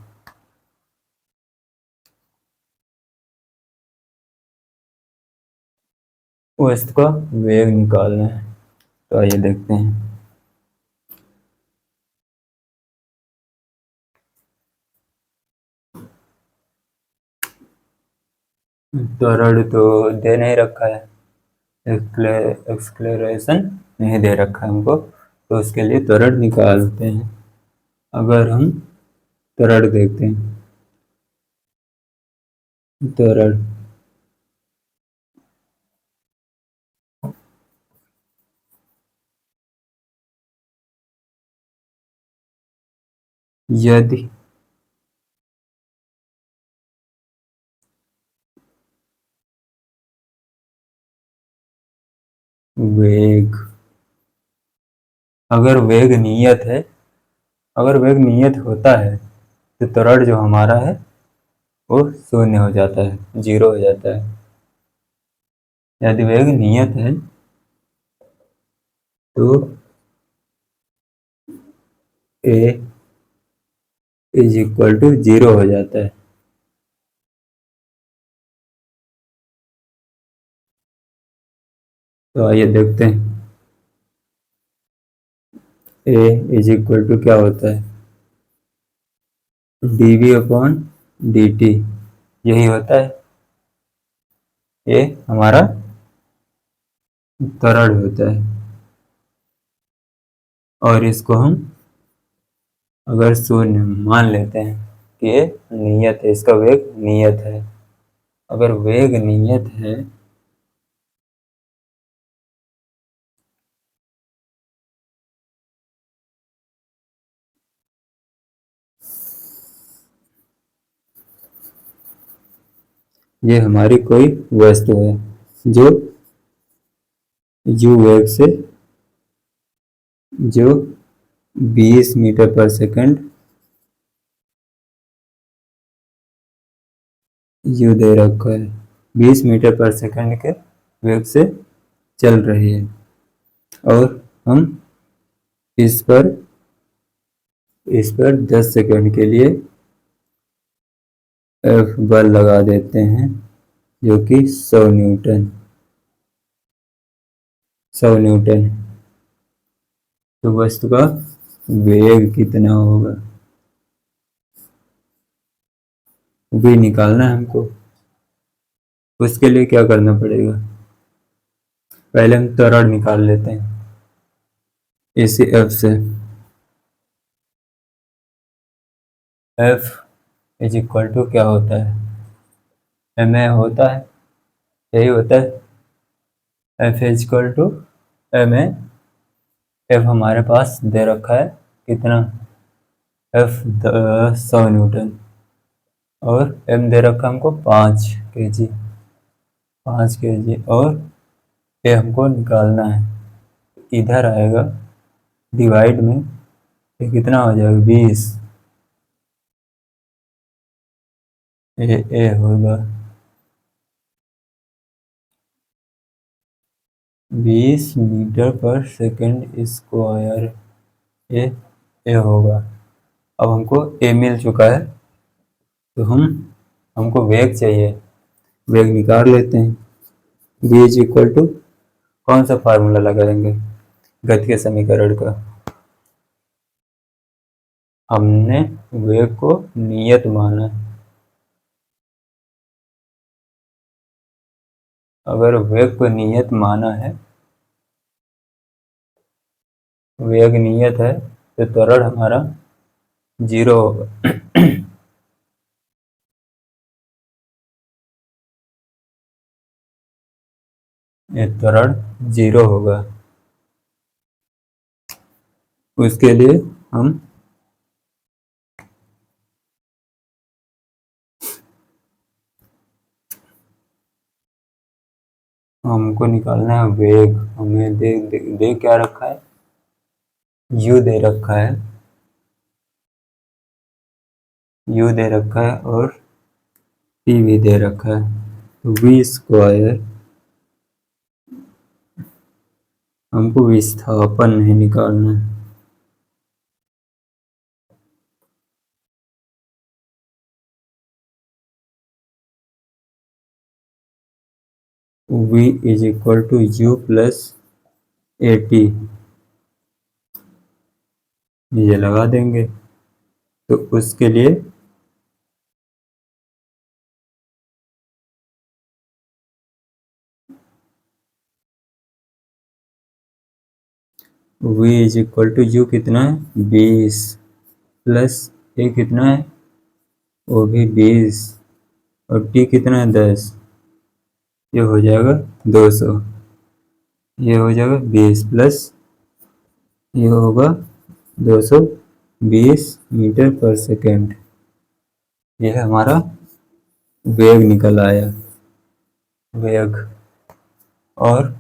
वस्तु का वेग निकालना है, तो आइए देखते हैं। त्वरण तो दे नहीं रखा है, एक्सक्लेरेशन नहीं दे रखा है हमको, तो उसके लिए त्वरण निकालते हैं। अगर हम त्वरण देखते हैं, त्वरण यदि वेग, अगर वेग नियत है, अगर वेग नियत होता है तो त्वरण जो हमारा है वो शून्य हो जाता है, 0 हो जाता है। यदि वेग नियत है तो A = 0 हो जाता है। तो आइए देखते हैं, A क्या होता है, dV/dt, यही होता है। ये हमारा त्वरण होता है, और इसको हम अगर शून्य मान लेते हैं कि ये नियत है, इसका वेग नियत है। अगर वेग नियत है ये हमारी कोई वस्तु है जो u वेग से, जो 20 मीटर/सेकंड u दे रखा है, 20 मीटर/सेकंड के वेग से चल रही है, और हम इस पर 10 सेकंड के लिए F बल लगा देते हैं, जो कि 100 न्यूटन है। तो वस्तु का वेग कितना होगा, भी निकालना है हमको। उसके लिए क्या करना पड़ेगा, पहले हम त्वरण निकाल लेते हैं इसी F से। F क्या होता है, ma होता है, यही होता है। F एम है, एफ हमारे पास दे रखा है कितना, एफ 100 न्यूटन, और एम दे रखा हमको 5 kg, 5 kg, और ये हमको निकालना है। इधर आएगा डिवाइड में, ये कितना हो जाएगा 20, ए होगा 20 मीटर पर सेकेंड स्क्वायर, ए होगा। अब हमको ए मिल चुका है, तो हमको वेग चाहिए, वेग निकाल लेते हैं। v इज इक्वल टू, कौन सा फार्मूला लगाएंगे गति के समीकरण का, हमने वेग को नियत माना है। अगर वेग को नियत माना है, वेग नियत है, तो त्वरण हमारा 0 होगा। ये त्वरण 0 होगा। उसके लिए हमको निकालना है वेग। हमें दे क्या रखा है, u दे रखा है, u दे रखा है, और p भी दे रखा है। तो v स्क्वायर, हमको विस्थापन नहीं निकालना है। v is equal to u plus at, ये लगा देंगे। तो उसके लिए v is equal to u कितना है 20, प्लस a कितना है, वो भी 20, और t कितना है 10, ये हो जाएगा 200। ये हो जाएगा 20 प्लस ये होगा 220 मीटर पर सेकेंड। यह हमारा वेग निकल आया, वेग। और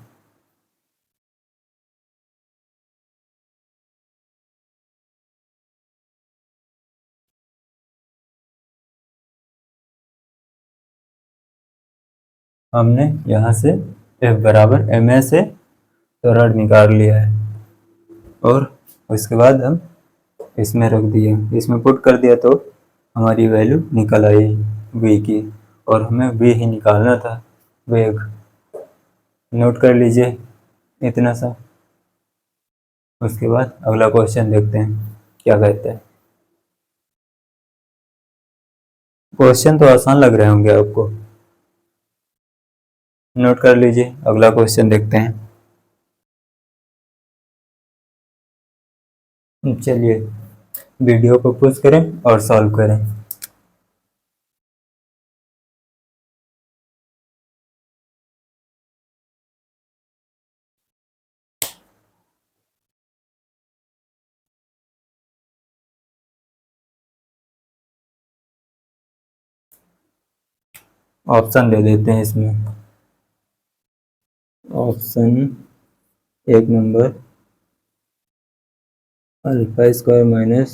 हमने यहाँ से F बराबर ma से त्वरण निकाल लिया है, और उसके बाद हम इसमें रख दिया, इसमें पुट कर दिया, तो हमारी वैल्यू निकल आई v की, और हमें v ही निकालना था, वेग। नोट कर लीजिए इतना सा। उसके बाद अगला क्वेश्चन देखते हैं क्या कहता है। क्वेश्चन तो आसान लग रहे होंगे आपको, नोट कर लीजिए। अगला क्वेश्चन देखते हैं। चलिए वीडियो को पॉज करें और सॉल्व करें। ऑप्शन दे देते हैं इसमें। Option 1 number, alpha square minus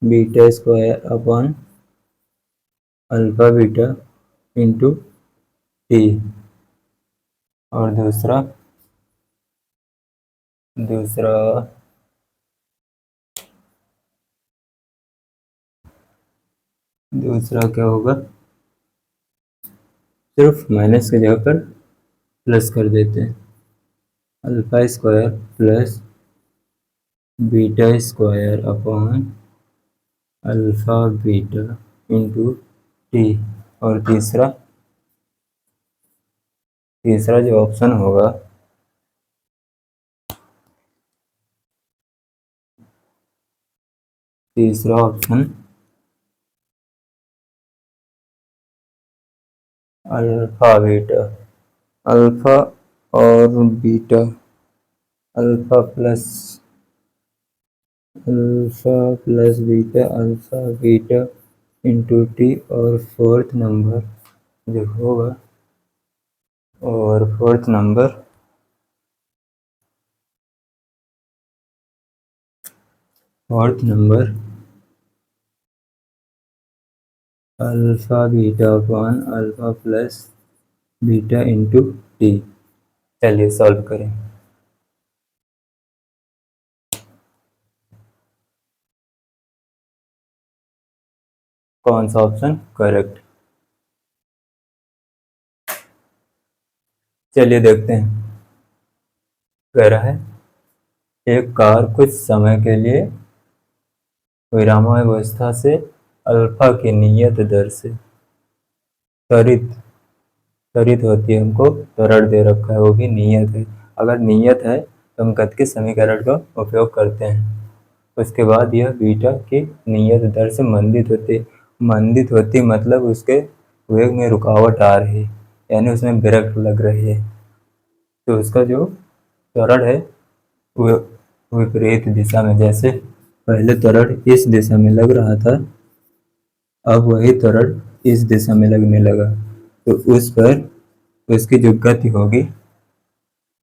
beta square upon alpha beta into T. और दूसरा दूसरा दूसरा क्या होगा, सिर्फ माइनस की जगह पर प्लस कर देते हैं, alpha square plus beta square upon alpha beta into T. और तीसरा जो ऑप्शन होगा, तीसरा ऑप्शन अल्फा बीटा, अल्फा और beta alpha plus beta into T, और फोर्थ नंबर जो होगा, और fourth number alpha beta upon alpha plus beta into T. चलिए सॉल्व करें। कौन सा ऑप्शन करेक्ट? चलिए देखते हैं। कह रहा है एक कार कुछ समय के लिए विरामावस्था से अल्फा की नियत दर से त्वरित त्वरित होती है। हमको त्वरण दे रखा है, वो भी नियत है। अगर नियत है तो हम गति के समीकरण का उपयोग करते हैं। उसके बाद यह बीटा की नियत दर से मंदित होती। मंदित होती मतलब उसके वेग में रुकावट आ रही, यानी उसमें ब्रेक लग रही है, तो उसका जो त्वरण है वो विपरीत दिशा में, जैसे पहले त्वरण इस दिशा में लग रहा था, अब वही त्वरण इस दिशा में लगने लगा, तो उस पर उसकी जो गति होगी,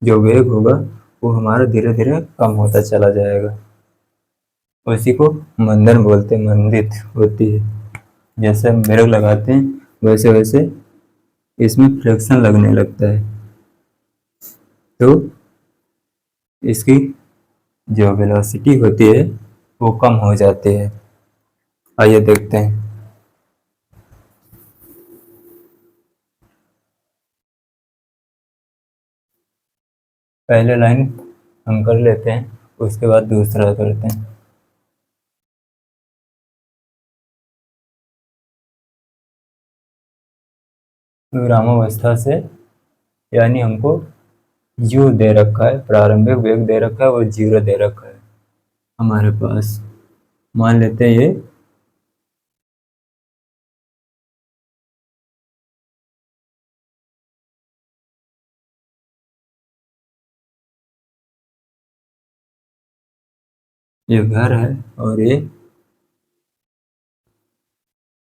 जो वेग होगा, वो हमारा धीरे धीरे कम होता चला जाएगा। उसी को मंदन बोलते हैं, मंदित होती है। जैसे हम ब्रेक लगाते हैं वैसे वैसे इसमें फ्रिक्शन लगने लगता है, तो इसकी जो वेलोसिटी होती है वो कम हो जाती है। आइए देखते हैं। पहले लाइन हम कर लेते हैं, उसके बाद दूसरा करते हैं। विरामावस्था से, यानी हमको यू दे रखा है, प्रारंभिक वेग दे रखा है, वो 0 दे रखा है हमारे पास। मान लेते हैं ये घर है और ये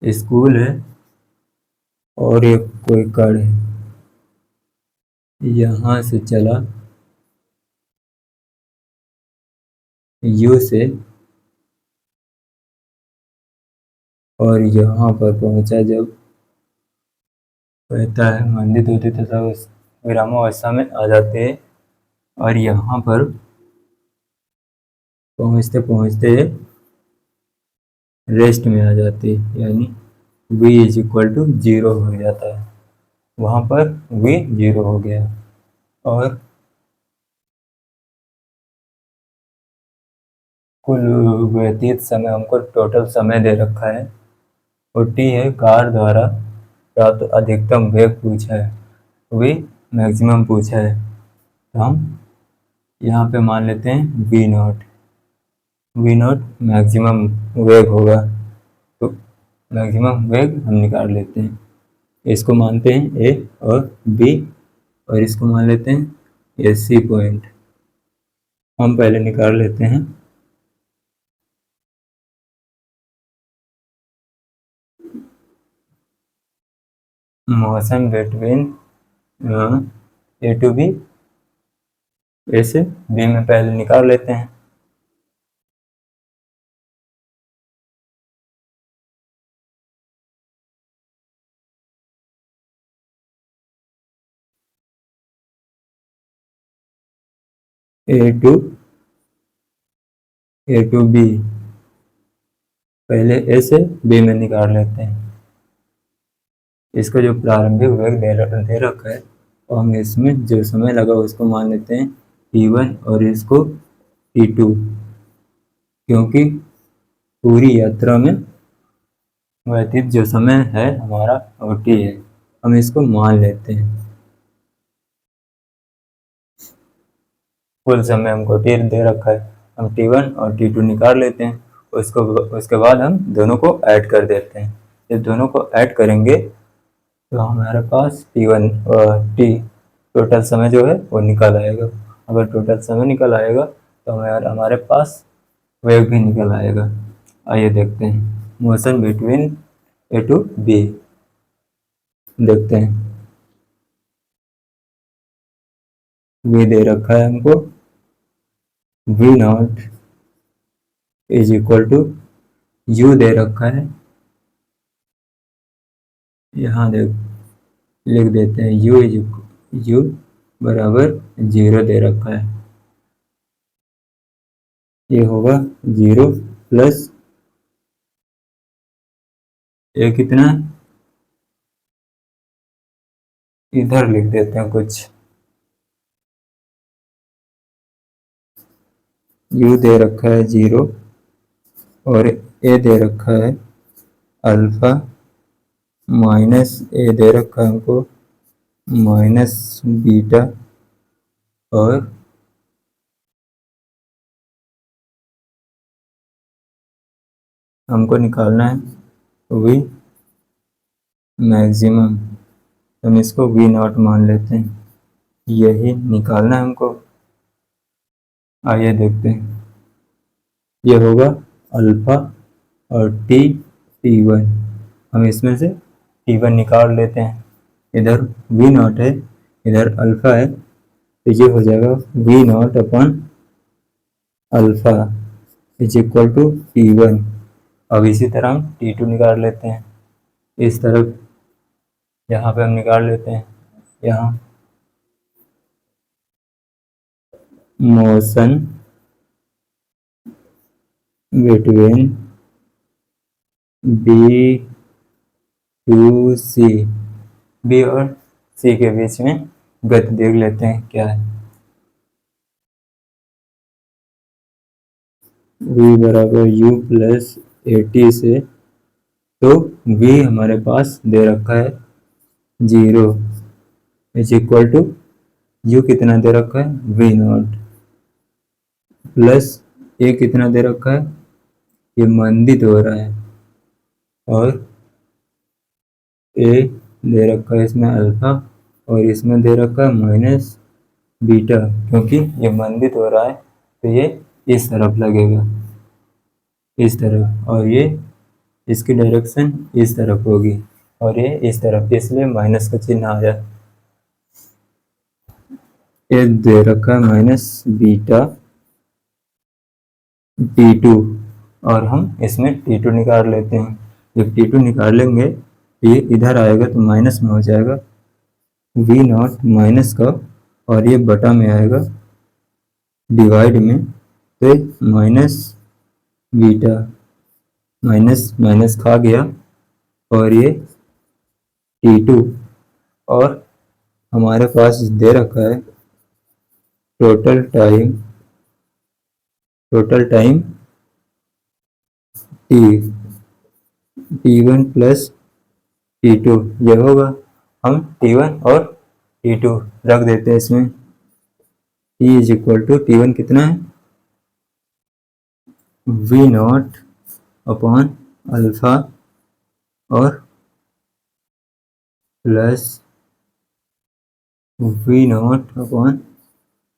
स्कूल है, और ये कोई कार है, यहाँ से चला यू से और यहाँ पर पहुंचा। जब कहता है मंदित होती तथा उस विरामावस्था में आ जाते हैं, और यहाँ पर पहुंचते पहुंचते रेस्ट में आ जाती है, यानी v इज इक्वल टू 0 हो जाता है। वहाँ पर v 0 हो गया, और कुल व्यतीत समय हमको टोटल समय दे रखा है, और t है कार द्वारा प्राप्त अधिकतम वेग पूछा है, v मैक्सिमम पूछा है। तो हम यहाँ पे मान लेते हैं v नॉट मैक्सिमम वेग होगा, तो मैक्सिमम वेग हम निकाल लेते हैं। इसको मानते हैं ए और बी, और इसको मान लेते हैं ए सी पॉइंट। हम पहले निकाल लेते हैं। Motion between A to B, A से बी में पहले निकाल लेते हैं। ए टू बी, पहले ए से बी में निकाल लेते हैं। इसको जो प्रारंभिक वेग दे रखा है, और हम इसमें जो समय लगा उसको मान लेते हैं t1, और इसको t2, क्योंकि पूरी यात्रा में व्यतीत जो समय है हमारा वो t है, हम इसको मान लेते हैं। कुल समय हमको t दे रखा है, हम t1 और t2 निकाल लेते हैं। उसके बाद हम दोनों को ऐड कर देते हैं। जब दोनों को ऐड करेंगे तो हमारे पास t1 और t टोटल समय जो है वो निकल आएगा। अगर टोटल समय निकल आएगा तो हमारे पास वेग भी निकल आएगा। आइए देखते हैं motion between A to B. देखते हैं, वी दे रखा है हमको, v naught is equal to u दे रखा है, यहाँ देख लिख देते हैं यू बराबर 0 दे रखा है। ये होगा 0 प्लस ए कितना, इधर लिख देते हैं कुछ, यू दे रखा है 0 और ए दे रखा है अल्फा, माइनस ए दे रखा है हमको माइनस बीटा, और हमको निकालना है वी मैक्सिमम। हम इसको वी नॉट मान लेते हैं, यही निकालना है हमको। आइए देखते हैं, ये होगा अल्फा और टी1। हम इसमें से टी1 निकाल लेते हैं, इधर वी नॉट है इधर अल्फा है, तो ये हो जाएगा v not upon alpha is equal to टी1। अब इसी तरह हम टी2 निकाल लेते हैं, इस तरफ यहाँ पे हम निकाल लेते हैं, यहाँ motion between B to C, B और सी के बीच में गति देख लेते हैं क्या है। v बराबर u प्लस ए टी से, तो v हमारे पास दे रखा है 0 इज इक्वल टू u कितना दे रखा है v नॉट, प्लस ए कितना दे रखा है, ये मंदित हो रहा है, और ए दे रखा है इसमें अल्फा और इसमें दे रखा है माइनस बीटा, क्योंकि ये मंदित हो रहा है तो ये इस तरफ लगेगा, इस तरफ, और ये इसकी डायरेक्शन इस तरफ होगी और ये इस तरफ, इसलिए माइनस का चिन्ह आया। ये दे रखा है माइनस बीटा T2 और हम इसमें T2 निकाल लेते हैं। जब T2 निकालेंगे तो ये इधर आएगा तो माइनस में हो जाएगा V नॉट माइनस का, और ये बटा में आएगा डिवाइड में, तो माइनस बीटा, माइनस माइनस खा गया, और ये T2, और हमारे पास दे रखा है total time T1 plus T2, ये होगा। हम T1 और T2 रख देते हैं इसमें, T is equal to T1 कितना है V नॉट अपॉन अल्फा और plus V not upon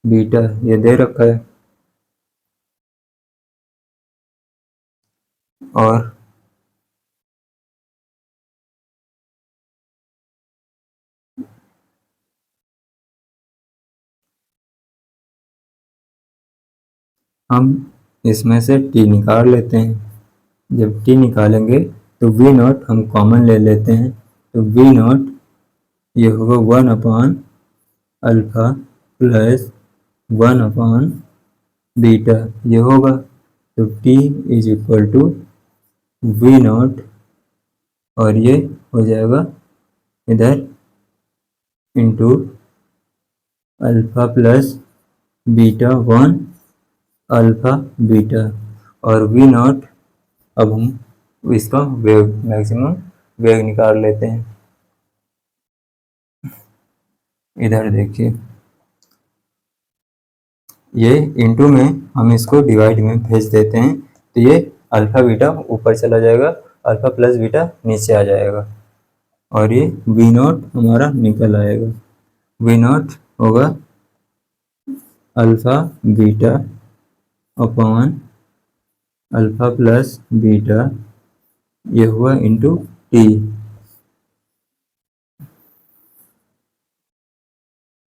beta, ये दे रखा है, और हम इसमें से t निकाल लेते हैं। जब t निकालेंगे तो v नॉट हम कॉमन ले लेते हैं, तो v नॉट ये होगा 1 upon alpha plus 1 upon beta, ये होगा। तो t is equal to v naught, और ये हो जाएगा इधर into alpha plus beta 1 alpha beta, और v नॉट, अब हम इसका वेग मैक्सिमम वेग निकाल लेते हैं। इधर देखिए, ये इंटू में हम इसको डिवाइड में भेज देते हैं, तो ये अल्फा बीटा ऊपर चला जाएगा, अल्फा प्लस बीटा नीचे आ जाएगा, और ये v नॉट हमारा निकल आएगा। v नॉट होगा alpha beta upon alpha plus beta, ये हुआ इंटू टी,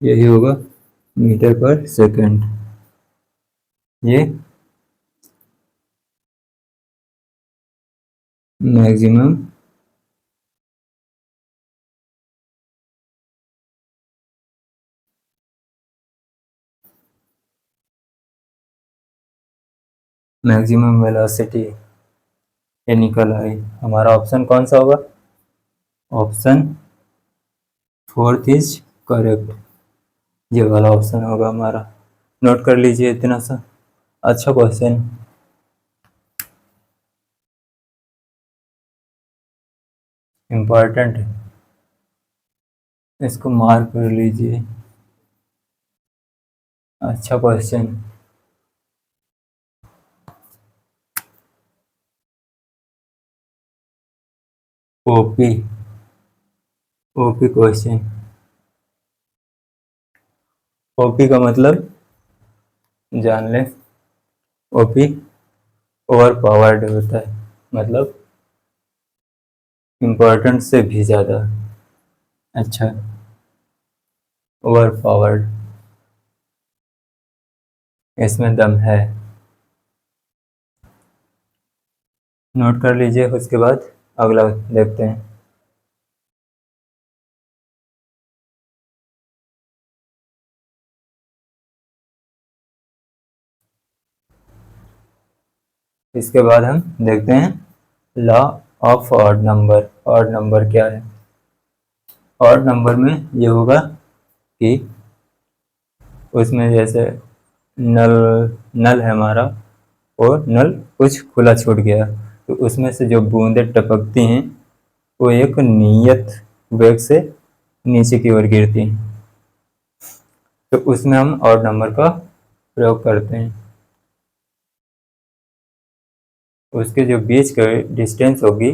यही होगा मीटर पर सेकंड। ये मैक्सिमम वेलोसिटी ये निकल आई। हमारा ऑप्शन कौन सा होगा? ऑप्शन फोर्थ इज करेक्ट, ये वाला ऑप्शन होगा हमारा। नोट कर लीजिए इतना सा। अच्छा क्वेश्चन, इम्पोर्टेंट है, इसको मार्क कर लीजिए। अच्छा question. OP, OP question. OP का मतलब जान ले। ओपी ओवर पावर्ड होता है, मतलब इम्पोर्टेंट से भी ज़्यादा। अच्छा, ओवर पावर्ड, इसमें दम है। नोट कर लीजिए, उसके बाद अगला देखते हैं। इसके बाद हम देखते हैं law of odd number. Odd number क्या है? ऑड नंबर में ये होगा कि उसमें जैसे नल नल है हमारा, और नल कुछ खुला छूट गया, तो उसमें से जो बूंदें टपकती हैं वो एक नियत वेग से नीचे की ओर गिरती हैं, तो उसमें हम ऑड नंबर का प्रयोग करते हैं। उसके जो बीच का डिस्टेंस होगी,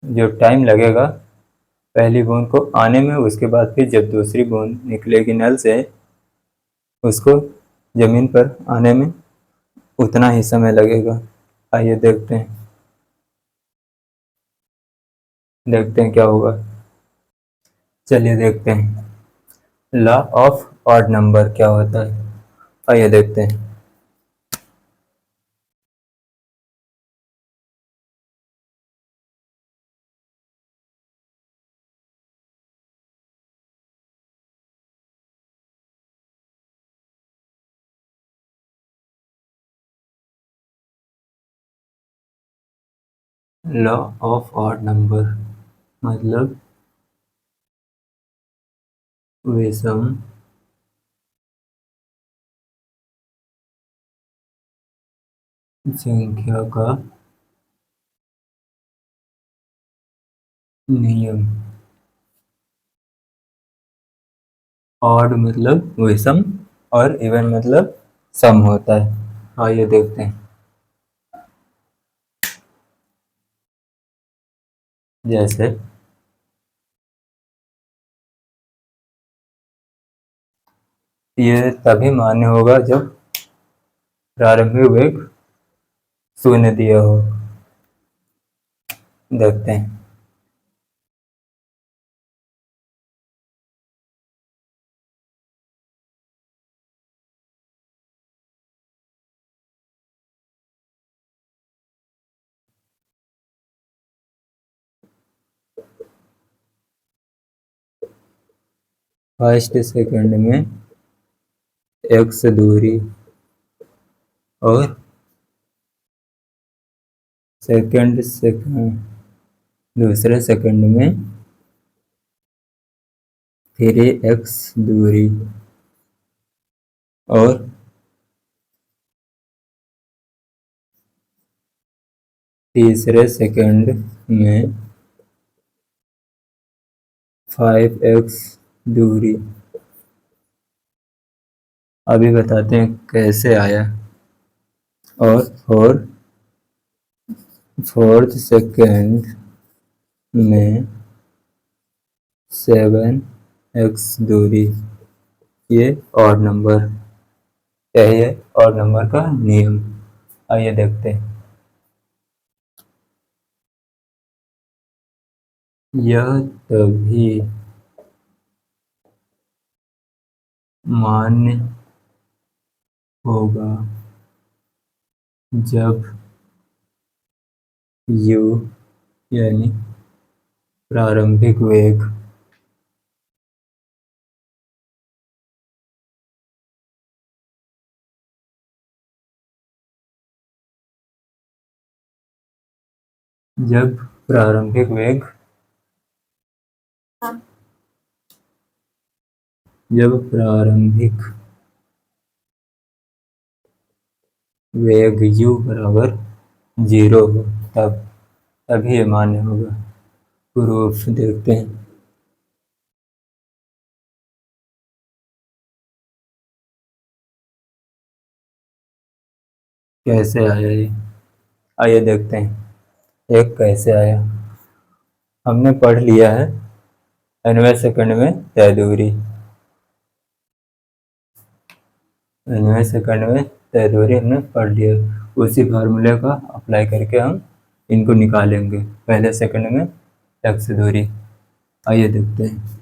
जो टाइम लगेगा पहली बूंद को आने में, उसके बाद फिर जब दूसरी बूंद निकलेगी नल से उसको जमीन पर आने में, उतना ही समय लगेगा। आइए देखते हैं क्या होगा। चलिए देखते हैं लॉ ऑफ ऑड नंबर क्या होता है। आइए देखते हैं। लॉ ऑफ ऑड नंबर मतलब विषम संख्या का नियम। ऑड मतलब विषम और इवन मतलब सम होता है। आइए देखते हैं। जैसे ये तभी मान्य होगा जब प्रारंभिक वेग शून्य दिया हो। देखते हैं। 1 सेकंड में x दूरी और सेकंड दूसरे सेकंड में 3x दूरी और तीसरे सेकंड में 5x दूरी। अभी बताते हैं कैसे आया। और फोर्थ सेकंड में 7x दूरी। ये ऑड नंबर, यही है ऑड नंबर का नियम। आइए देखते हैं। यह तभी मान्य होगा जब u यानी प्रारंभिक वेग जब प्रारंभिक वेग जब प्रारंभिक वेग u बराबर 0 हो तभी ये मान्य होगा। प्रूफ देखते हैं। कैसे आया ये, आइए देखते हैं एक कैसे आया। हमने पढ़ लिया है 90 सेकंड में तय दूरी, 90 सेकंड में तय दूरी हमने पढ़ लिया। उसी फार्मूले का अप्लाई करके हम इनको निकालेंगे, पहले सेकंड में x दूरी। आइए देखते हैं।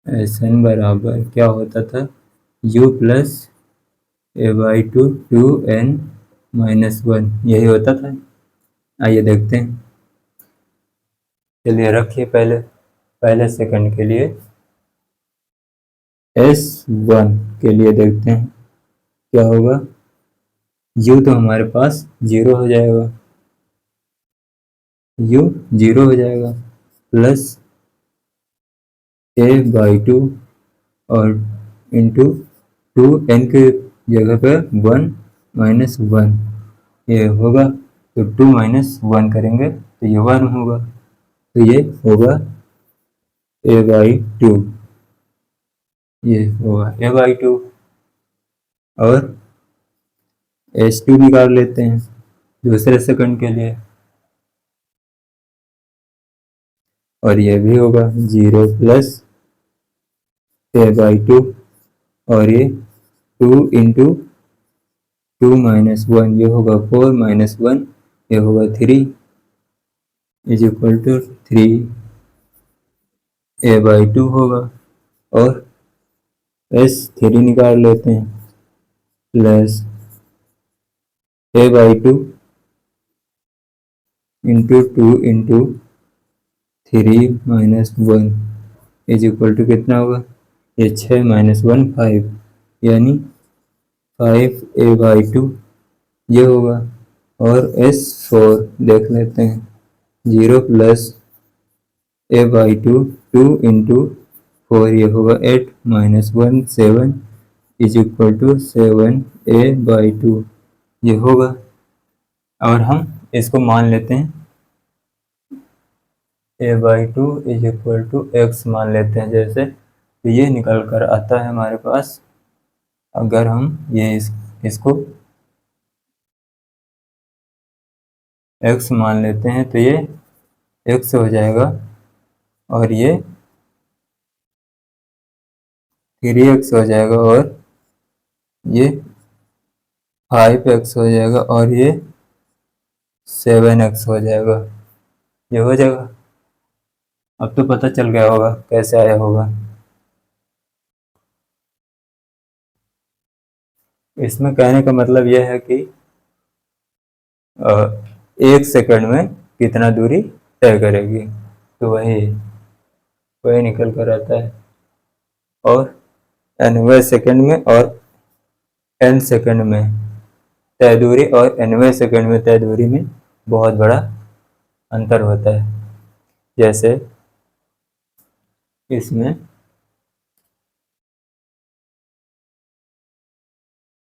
Sn बराबर क्या होता था, u प्लस a/2 n-1, यही होता था। आइए देखते हैं। चलिए रखिए पहले सेकंड के लिए S1 के लिए देखते हैं क्या होगा। u तो हमारे पास 0 हो जाएगा, u 0 हो जाएगा, प्लस a/2 और इंटू 2n के जगह पे 1 - 1 ये होगा, तो 2 - 1 करेंगे तो ये 1 होगा, तो ये होगा a/2, ये होगा a/2। और S2 निकाल लेते हैं दूसरे सेकंड के लिए, और ये भी होगा 0 प्लस a/2 और ये 2 इंटू 2 - 1 ये होगा 4 - 1 ये होगा 3 इज इक्वल टू 3 a/2 होगा। और S3 निकाल लेते हैं, plus a/2 into 2 into 3 - 1 is equal to कितना होगा, ये 6 - 1 5, यानी 5a/2 ये होगा। और S4 देख लेते हैं, 0 प्लस a/2 2 इंटू 4 ये होगा 8 - 1 7 इज इक्वल टू 7a/2 ये होगा। और हम इसको मान लेते हैं a/2 is equal to x मान लेते हैं जैसे, तो ये निकल कर आता है हमारे पास। अगर हम ये इसको x मान लेते हैं तो ये x हो जाएगा, और ये 3x हो जाएगा, और ये 5x हो जाएगा, और ये 7x हो जाएगा। ये हो जाएगा। अब तो पता चल गया होगा कैसे आया होगा। इसमें कहने का मतलब यह है कि एक सेकंड में कितना दूरी तय करेगी, तो वही वही निकल कर आता है। और 90 सेकंड में और n सेकंड में तय दूरी और 90 सेकंड में तय दूरी में बहुत बड़ा अंतर होता है। जैसे इसमें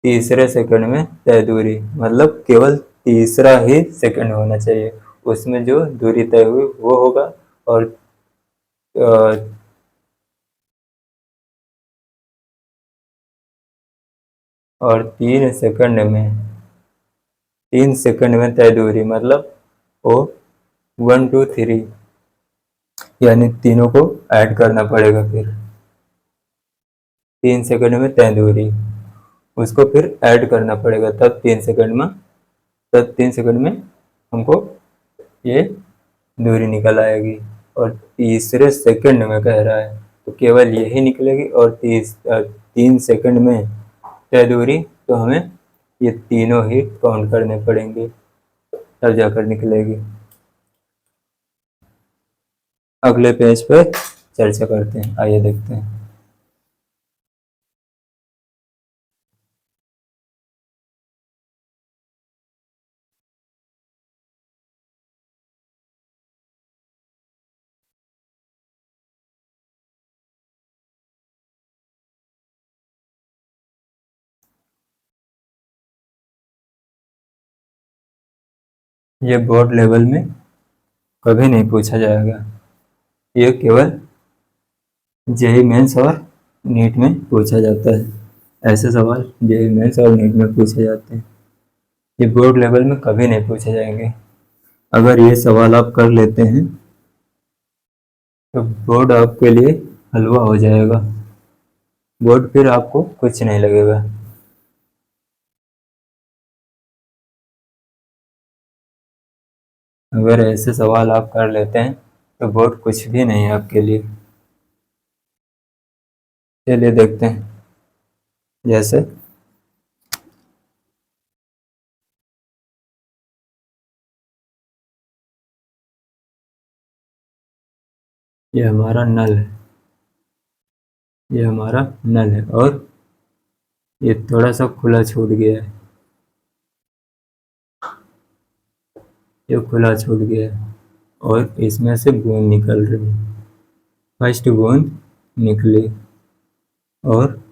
तीसरे सेकंड में तय दूरी, मतलब केवल तीसरा ही सेकंड होना चाहिए, उसमें जो दूरी तय हुई वो होगा। और और 3 सेकंड में तय दूरी, मतलब वो 1 2 3, यानी तीनों को ऐड करना पड़ेगा। फिर 3 सेकंड में तय दूरी, उसको फिर ऐड करना पड़ेगा, तब 3 सेकंड में हमको ये दूरी निकल आएगी। और तीसरे सेकंड में कह रहा है तो केवल यही निकलेगी। और 3 सेकंड में तय दूरी, तो हमें ये तीनों ही काउंट करने पड़ेंगे, तब जाकर निकलेगी। अगले पेज पे चर्चा करते हैं, आइए देखते हैं। ये बोर्ड लेवल में कभी नहीं पूछा जाएगा, ये केवल जेईई मेंस और नीट में पूछा जाता है। ऐसे सवाल जेईई मेंस और नीट में पूछे जाते हैं, ये बोर्ड लेवल में कभी नहीं पूछे जाएंगे। अगर ये सवाल आप कर लेते हैं तो बोर्ड आपके लिए हलवा हो जाएगा, बोर्ड फिर आपको कुछ नहीं लगेगा। अगर ऐसे सवाल आप कर लेते हैं तो बोर्ड कुछ भी नहीं है आपके लिए। चलिए देखते हैं। जैसे ये हमारा नल है, ये हमारा नल है, और ये थोड़ा सा खुला छूट गया है, ये खुला छूट गया है, और इसमें से बूंद निकल रही है। फर्स्ट बूंद निकली, और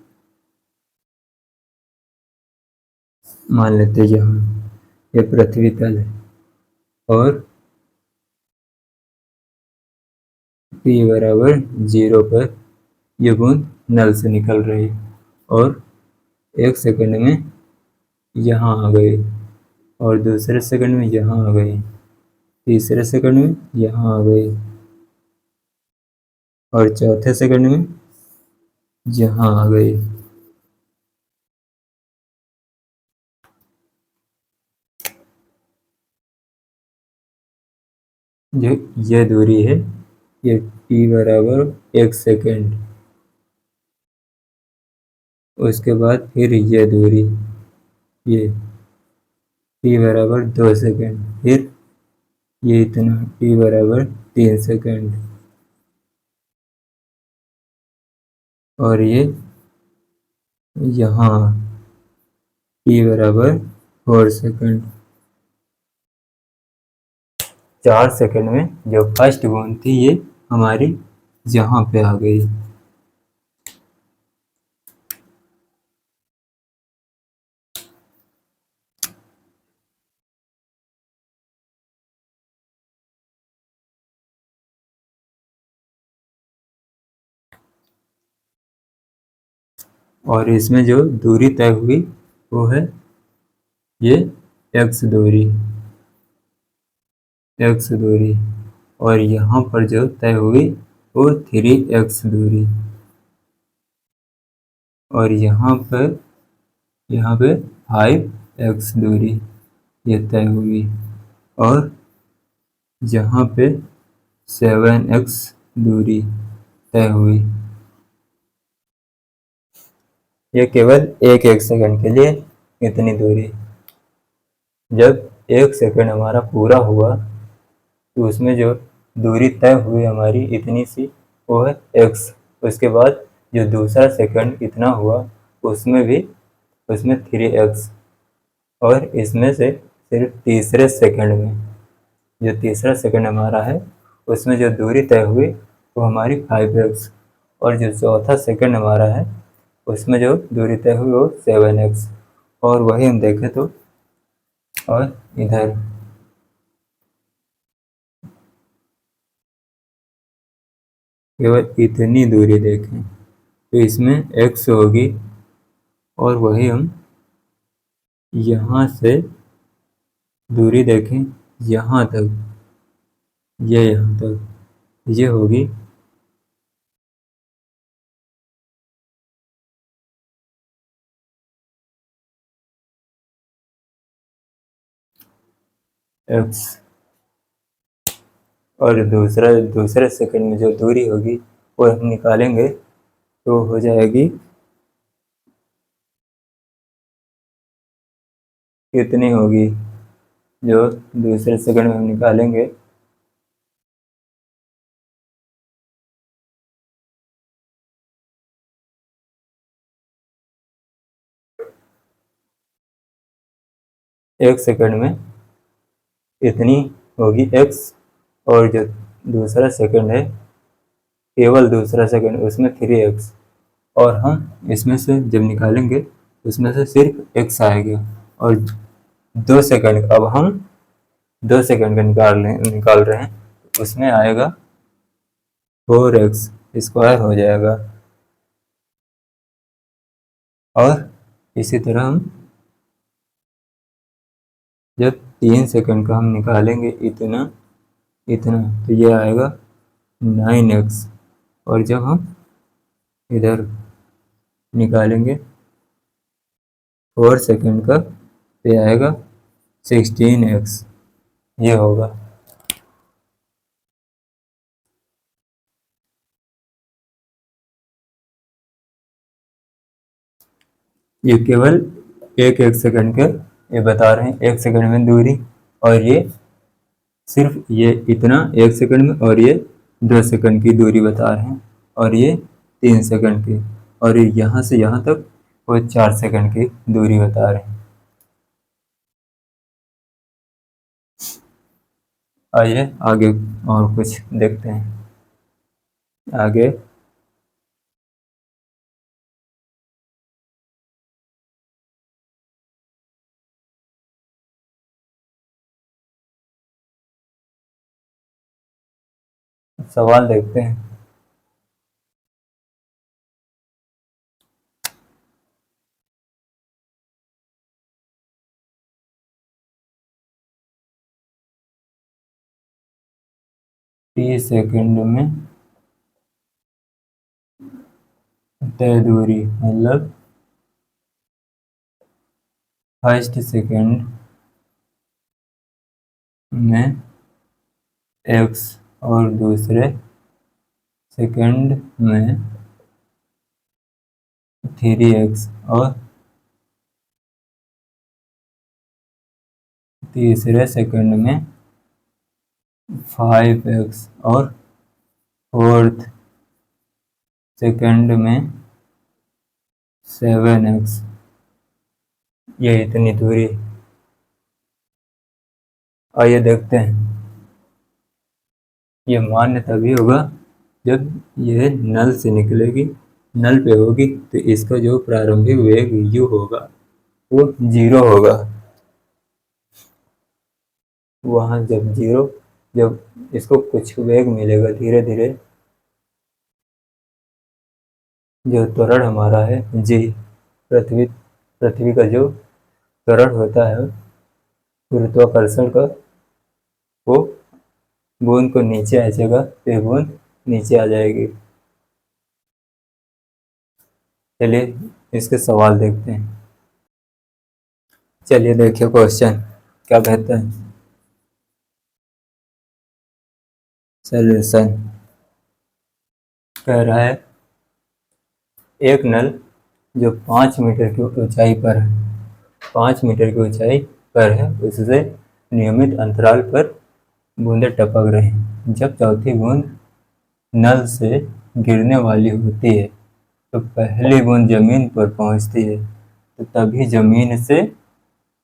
मान लेते हैं यहाँ ये पृथ्वी तल है, और p बराबर 0 पर ये बूंद नल से निकल रही है, और 1 सेकंड में यहाँ आ गई, और दूसरे सेकंड में यहाँ आ गई, तीसरे सेकंड में यहाँ आ गई, और चौथे सेकंड में यहाँ आ गई। जो ये दूरी है, ये t बराबर 1 सेकंड, उसके बाद फिर ये दूरी, ये t बराबर 2 सेकंड, फिर ये इतना t बराबर 3 सेकंड, और ये यहाँ t बराबर 4 सेकंड। 4 सेकंड में जो फर्स्ट बूंद थी ये हमारी यहाँ पे आ गई। और इसमें जो दूरी तय हुई वो है ये x दूरी, और यहाँ पर जो तय हुई वो 3x दूरी, और यहाँ पे 5x दूरी ये तय हुई, और यहाँ पे 7x दूरी तय हुई। ये केवल एक सेकंड के लिए इतनी दूरी। जब 1 सेकंड हमारा पूरा हुआ तो उसमें जो दूरी तय हुई हमारी इतनी सी, वो है x। उसके बाद जो दूसरा सेकंड इतना हुआ उसमें 3x, और इसमें से सिर्फ तीसरे सेकंड में, जो तीसरा सेकंड हमारा है उसमें जो दूरी तय हुई वो हमारी 5x, और जो चौथा सेकंड हमारा है उसमें जो दूरी तय हुई वो 7x। और वही हम देखें तो, और इधर केवल इतनी दूरी देखें तो इसमें x होगी, और वही हम यहाँ से दूरी देखें, यहाँ तक, ये यहाँ तक, ये होगी x, और दूसरे सेकंड में जो दूरी होगी वो हम निकालेंगे तो हो जाएगी कितनी होगी, जो दूसरे सेकंड में हम निकालेंगे एक सेकंड में इतनी होगी x, और जो दूसरा सेकंड है, केवल दूसरा सेकंड, उसमें 3x, और हम इसमें से जब निकालेंगे उसमें से सिर्फ x आएगा। और 2 सेकंड, अब हम 2 सेकंड का निकाल रहे हैं, उसमें आएगा 4x स्क्वायर हो जाएगा। और इसी तरह हम जब 3 सेकंड का हम निकालेंगे इतना इतना, तो ये आएगा 9x, और जब हम इधर निकालेंगे 4 सेकंड का, तो ये आएगा 16x, ये होगा। ये केवल एक सेकंड के ये बता रहे हैं, 1 सेकंड में दूरी, और ये सिर्फ ये इतना 1 सेकंड में, और ये 2 सेकंड की दूरी बता रहे हैं, और ये 3 सेकंड की, और ये यहाँ से यहाँ तक वो 4 सेकंड की दूरी बता रहे हैं। आइए आगे और कुछ देखते हैं। आगे सवाल देखते हैं। टी सेकंड में तय दूरी, मतलब फर्स्ट सेकंड में x, और दूसरे सेकंड में 3x, और तीसरे सेकंड में 5x, और फोर्थ सेकंड में 7x, ये इतनी दूरी। आइए देखते हैं। ये मान्य तभी होगा जब यह नल से निकलेगी, नल पे होगी, तो इसका जो प्रारंभिक वेग u होगा वो 0 होगा। वहाँ जब 0, जब इसको कुछ वेग मिलेगा धीरे धीरे, जो त्वरण हमारा है g, पृथ्वी पृथ्वी का जो त्वरण होता है गुरुत्वाकर्षण का, वो बूंद को नीचे आएगा, फिर बूंद नीचे आ जाएगी। चलिए इसके सवाल देखते हैं। चलिए देखिए क्वेश्चन क्या कहता है। सॉल्यूशन कह रहा है, एक नल जो 5 मीटर की ऊंचाई पर है, 5 मीटर की ऊंचाई पर है, उससे नियमित अंतराल पर बूंदें टपक रही हैं। जब चौथी बूंद नल से गिरने वाली होती है तो पहली बूंद जमीन पर पहुंचती है, तो तभी जमीन से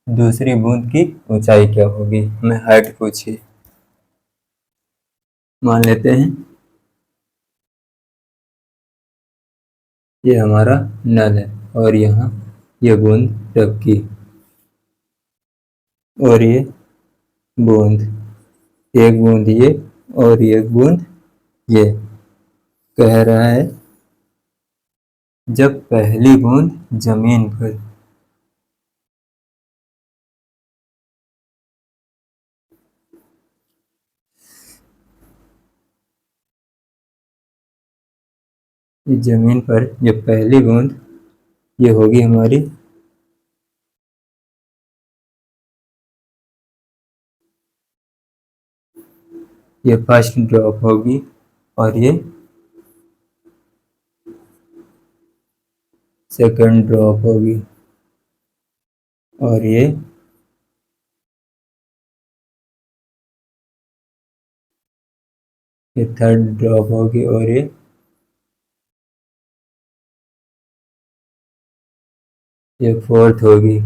दूसरी बूंद की ऊंचाई क्या होगी। हमें हाइट पूछी। मान लेते हैं ये हमारा नल है, और यहाँ ये बूंद टपकी, और ये बूंद, एक बूंद ये, और एक बूंद ये। कह रहा है जब पहली बूंद जमीन पर इस जमीन पर जो पहली बूंद ये होगी हमारी ये फर्स्ट ड्रॉप होगी और ये सेकंड ड्रॉप होगी और ये थर्ड ड्रॉप होगी और ये फोर्थ होगी।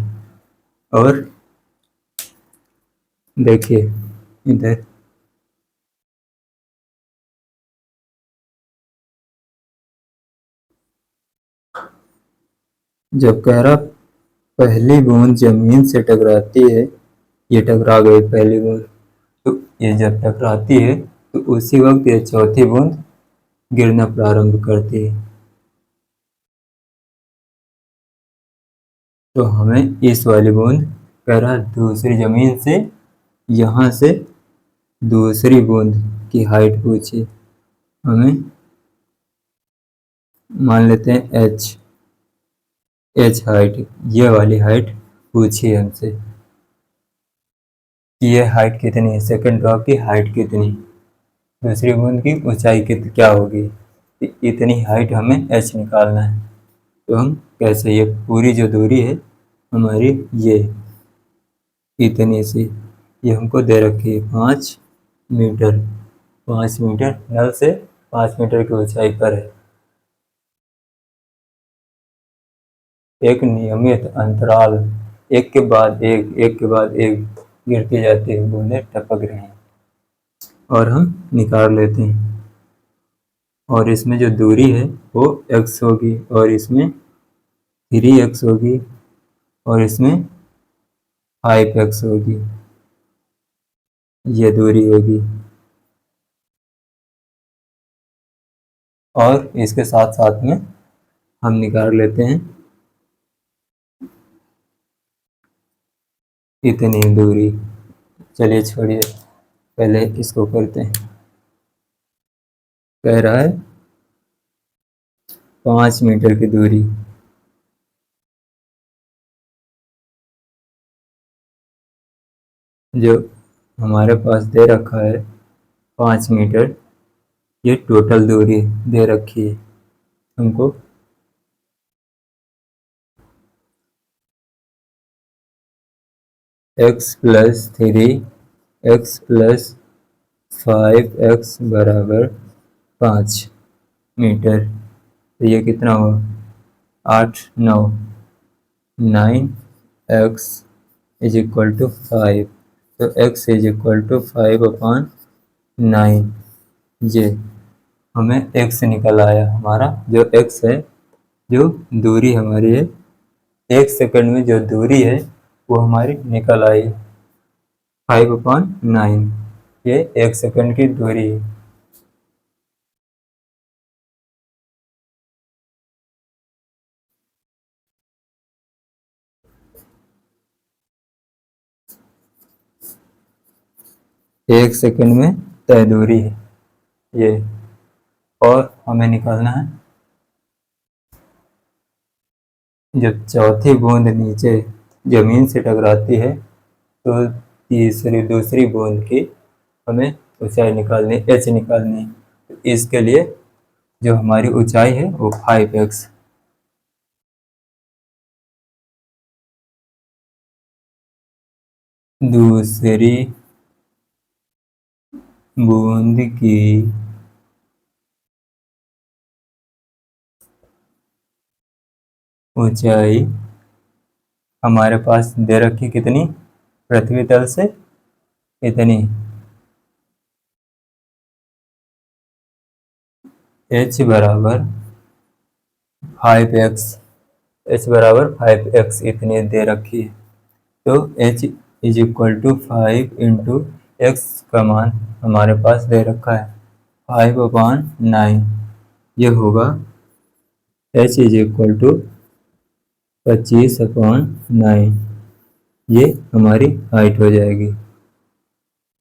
और देखिए इधर जब कह रहा पहली बूंद जमीन से टकराती है, ये टकरा गई पहली बूंद, तो ये जब टकराती है तो उसी वक्त ये चौथी बूंद गिरना प्रारंभ करती है। तो हमें इस वाली बूंद कह रहा दूसरी जमीन से यहाँ से दूसरी बूंद की हाइट पूछिए। हमें मान लेते हैं एच हाइट, ये वाली हाइट पूछिए हमसे कि ये हाइट कितनी है, सेकंड ड्रॉप की हाइट कितनी, दूसरी बूंद की ऊंचाई क्या होगी। तो इतनी हाइट हमें एच निकालना है। तो हम कैसे, ये पूरी जो दूरी है हमारी ये इतनी सी, ये हमको दे रखी है 5 मीटर। 5 मीटर नल से 5 मीटर की ऊंचाई पर है। एक नियमित अंतराल एक के बाद एक गिरती जाती है बूंदें टपक रही हैं और हम निकाल लेते हैं। और इसमें जो दूरी है वो x होगी और इसमें 3x होगी और इसमें 5x होगी, ये दूरी होगी। और इसके साथ साथ में हम निकाल लेते हैं इतनी दूरी। चलिए छोड़िए, पहले इसको करते हैं। कह रहा है 5 मीटर की दूरी, जो हमारे पास दे रखा है 5 मीटर, ये टोटल दूरी दे रखी है हमको। x+3x+5x बराबर 5 मीटर। तो ये कितना हुआ, 9 इज इक्वल टू 5। तो x इज इक्वल टू 5/9। ये हमें x निकल आया, हमारा जो x है, जो दूरी हमारी है 1 सेकंड में जो दूरी है वो हमारी निकल आई 5/9। ये 1 सेकंड की दूरी है। एक सेकंड में तय दूरी है ये। और हमें निकालना है जब चौथी बूंद नीचे जमीन से टकराती है तो दूसरी बूंद की हमें ऊंचाई निकालनी, एच निकालनी। तो इसके लिए जो हमारी ऊंचाई है वो 5x। दूसरी बूंद की ऊंचाई हमारे पास दे रखी कितनी, पृथ्वी तल से इतनी, h बराबर 5x, इतनी दे रखी है। तो h इज इक्वल टू 5 × का मान हमारे पास दे रखा है 5/9। ये होगा h इज इक्वल टू 25/9। ये हमारी हाइट हो जाएगी,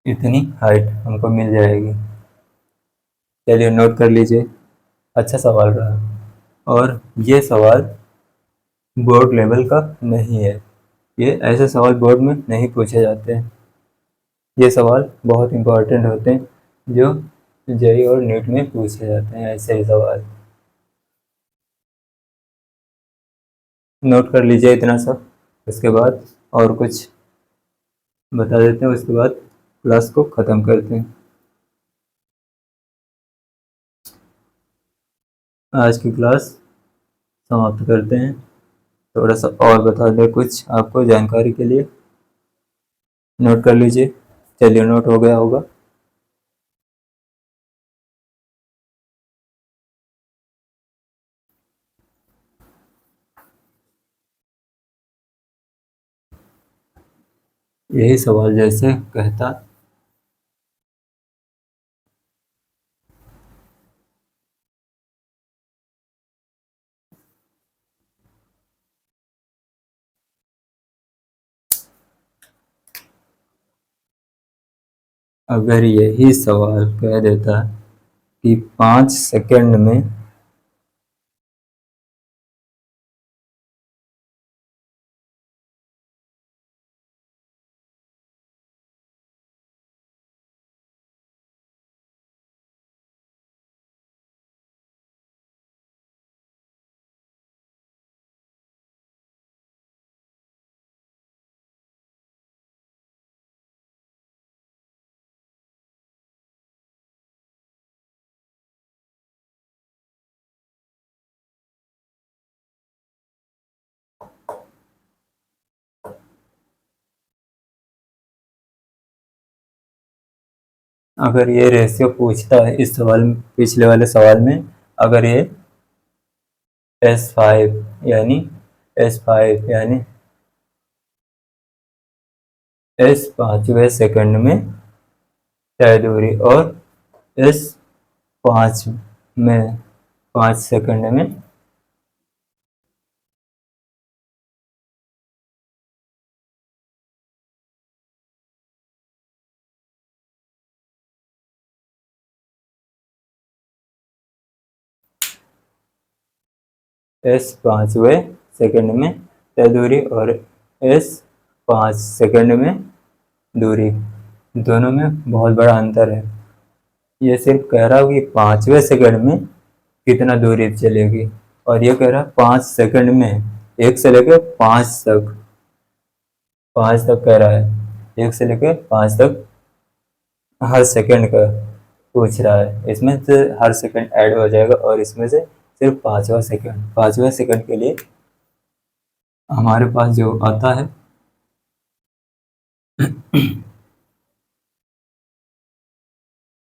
इतनी हाइट हमको मिल जाएगी। चलिए नोट कर लीजिए। अच्छा सवाल रहा। और ये सवाल बोर्ड लेवल का नहीं है, ये ऐसे सवाल बोर्ड में नहीं पूछे जाते हैं। ये सवाल बहुत इंपॉर्टेंट होते हैं जो जेई और नीट में पूछे जाते हैं, ऐसे ही सवाल। नोट कर लीजिए इतना सब। उसके बाद और कुछ बता देते हैं, उसके बाद क्लास को ख़त्म करते हैं। आज की क्लास समाप्त करते हैं। थोड़ा सा और बता दें कुछ आपको जानकारी के लिए, नोट कर लीजिए। चलिए, नोट हो गया होगा। यही सवाल जैसे कहता, अगर यही सवाल कह देता कि 5 सेकंड में अगर ये रेशियो पूछता है इस सवाल में, पिछले वाले सवाल में, अगर ये S5 यानी S पाँचवें सेकंड में तय दूरी, और S5 में 5 सेकंड में S5वें सेकंड में तय दूरी, और S5 सेकंड में दूरी, दोनों में बहुत बड़ा अंतर है। ये सिर्फ कह रहा हूँ कि 5वें सेकंड में कितना दूरी चलेगी, और ये कह रहा है 5 सेकंड में, 1 से लेकर 5 तक, 5 तक कह रहा है, 1 से लेकर 5 तक हर सेकंड का पूछ रहा है। इसमें से हर सेकंड ऐड हो जाएगा, और इसमें से सिर्फ 5वां सेकंड, 5वें सेकंड के लिए हमारे पास जो आता है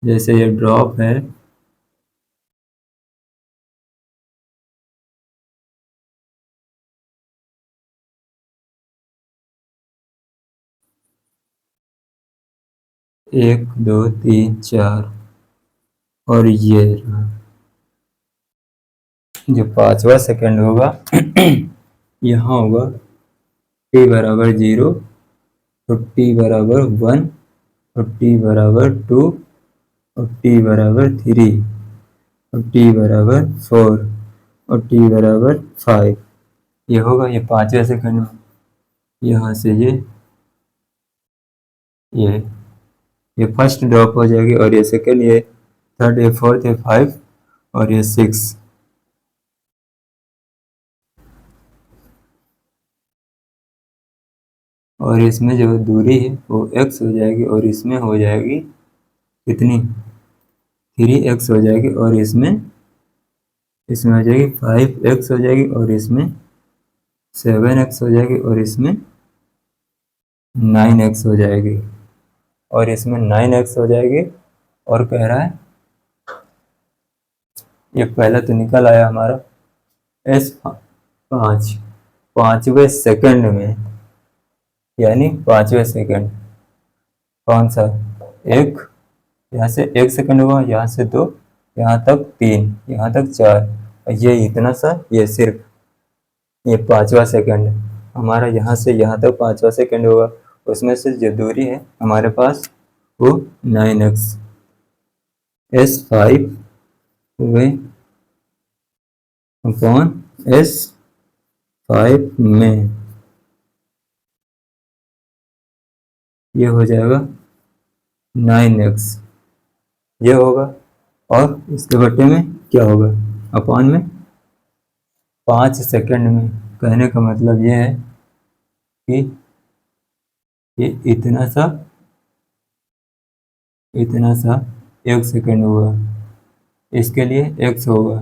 जैसे ये ड्रॉप है, एक दो तीन चार, और ये जो 5वां सेकंड होगा यहाँ होगा t=0, और t=1, और t=2, और t=3, और t=4, और t=5। ये होगा ये 5वें सेकंड में। यहाँ से ये ये फर्स्ट ड्रॉप हो जाएगी, और ये सेकंड, ये थर्ड, ये फोर्थ, ये 5, और ये 6। और इसमें जो दूरी है वो x हो जाएगी, और इसमें हो जाएगी कितनी, 3x हो जाएगी, और इसमें इसमें हो जाएगी 5x हो जाएगी, और इसमें 7x हो जाएगी, और इसमें 9x हो जाएगी, और इसमें 9x हो जाएगी। और कह रहा है, ये पहला तो निकल आया हमारा S5, 5वें सेकंड में, यानी 5वें सेकंड कौन सा, एक, यहाँ से 1 सेकंड हुआ, यहाँ से 2, यहाँ तक 3, यहाँ तक 4, और ये इतना सा, ये सिर्फ ये 5वां सेकंड हमारा, यहाँ से यहाँ तक 5वां सेकंड होगा। उसमें से जो दूरी है हमारे पास वो 9x, S5वें अपॉन S5 में, ये हो जाएगा 9x, ये होगा। और इसके बटे में क्या होगा, अपॉन में 5 सेकंड में। कहने का मतलब ये है कि ये इतना सा 1 सेकंड होगा, इसके लिए x होगा।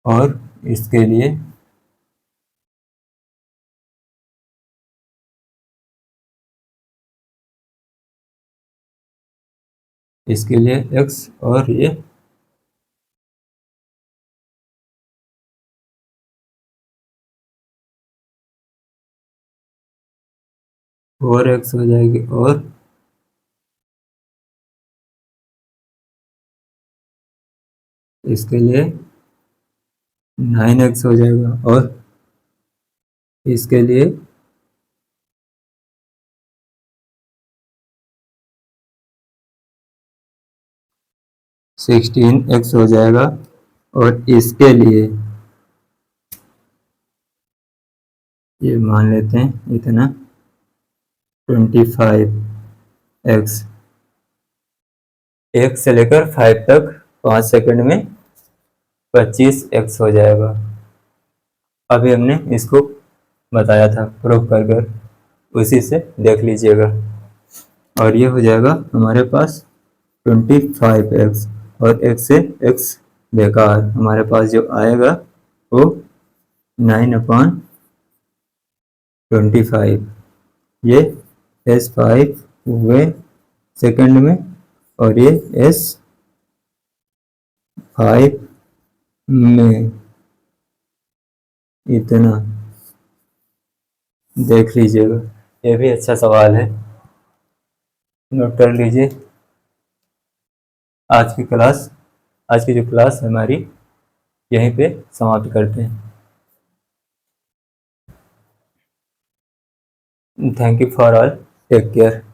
और इसके लिए x, और ये और x हो जाएगी, और इसके लिए 9x हो जाएगा, और इसके लिए 16x हो जाएगा। और इसके लिए ये मान लेते हैं इतना 25x, 1 से लेकर 5 तक 5 सेकंड में 25x हो जाएगा। अभी हमने इसको बताया था प्रूफ कर कर, उसी से देख लीजिएगा। और ये हो जाएगा हमारे पास 25x, और x से x बेकार, हमारे पास जो आएगा वो 9/25। ये S5 हुए सेकंड में, और ये S5 में। इतना देख लीजिएगा, ये भी अच्छा सवाल है, नोट कर लीजिए। आज की जो क्लास है हमारी, यहीं पे समाप्त करते हैं। Thank you for all, take care.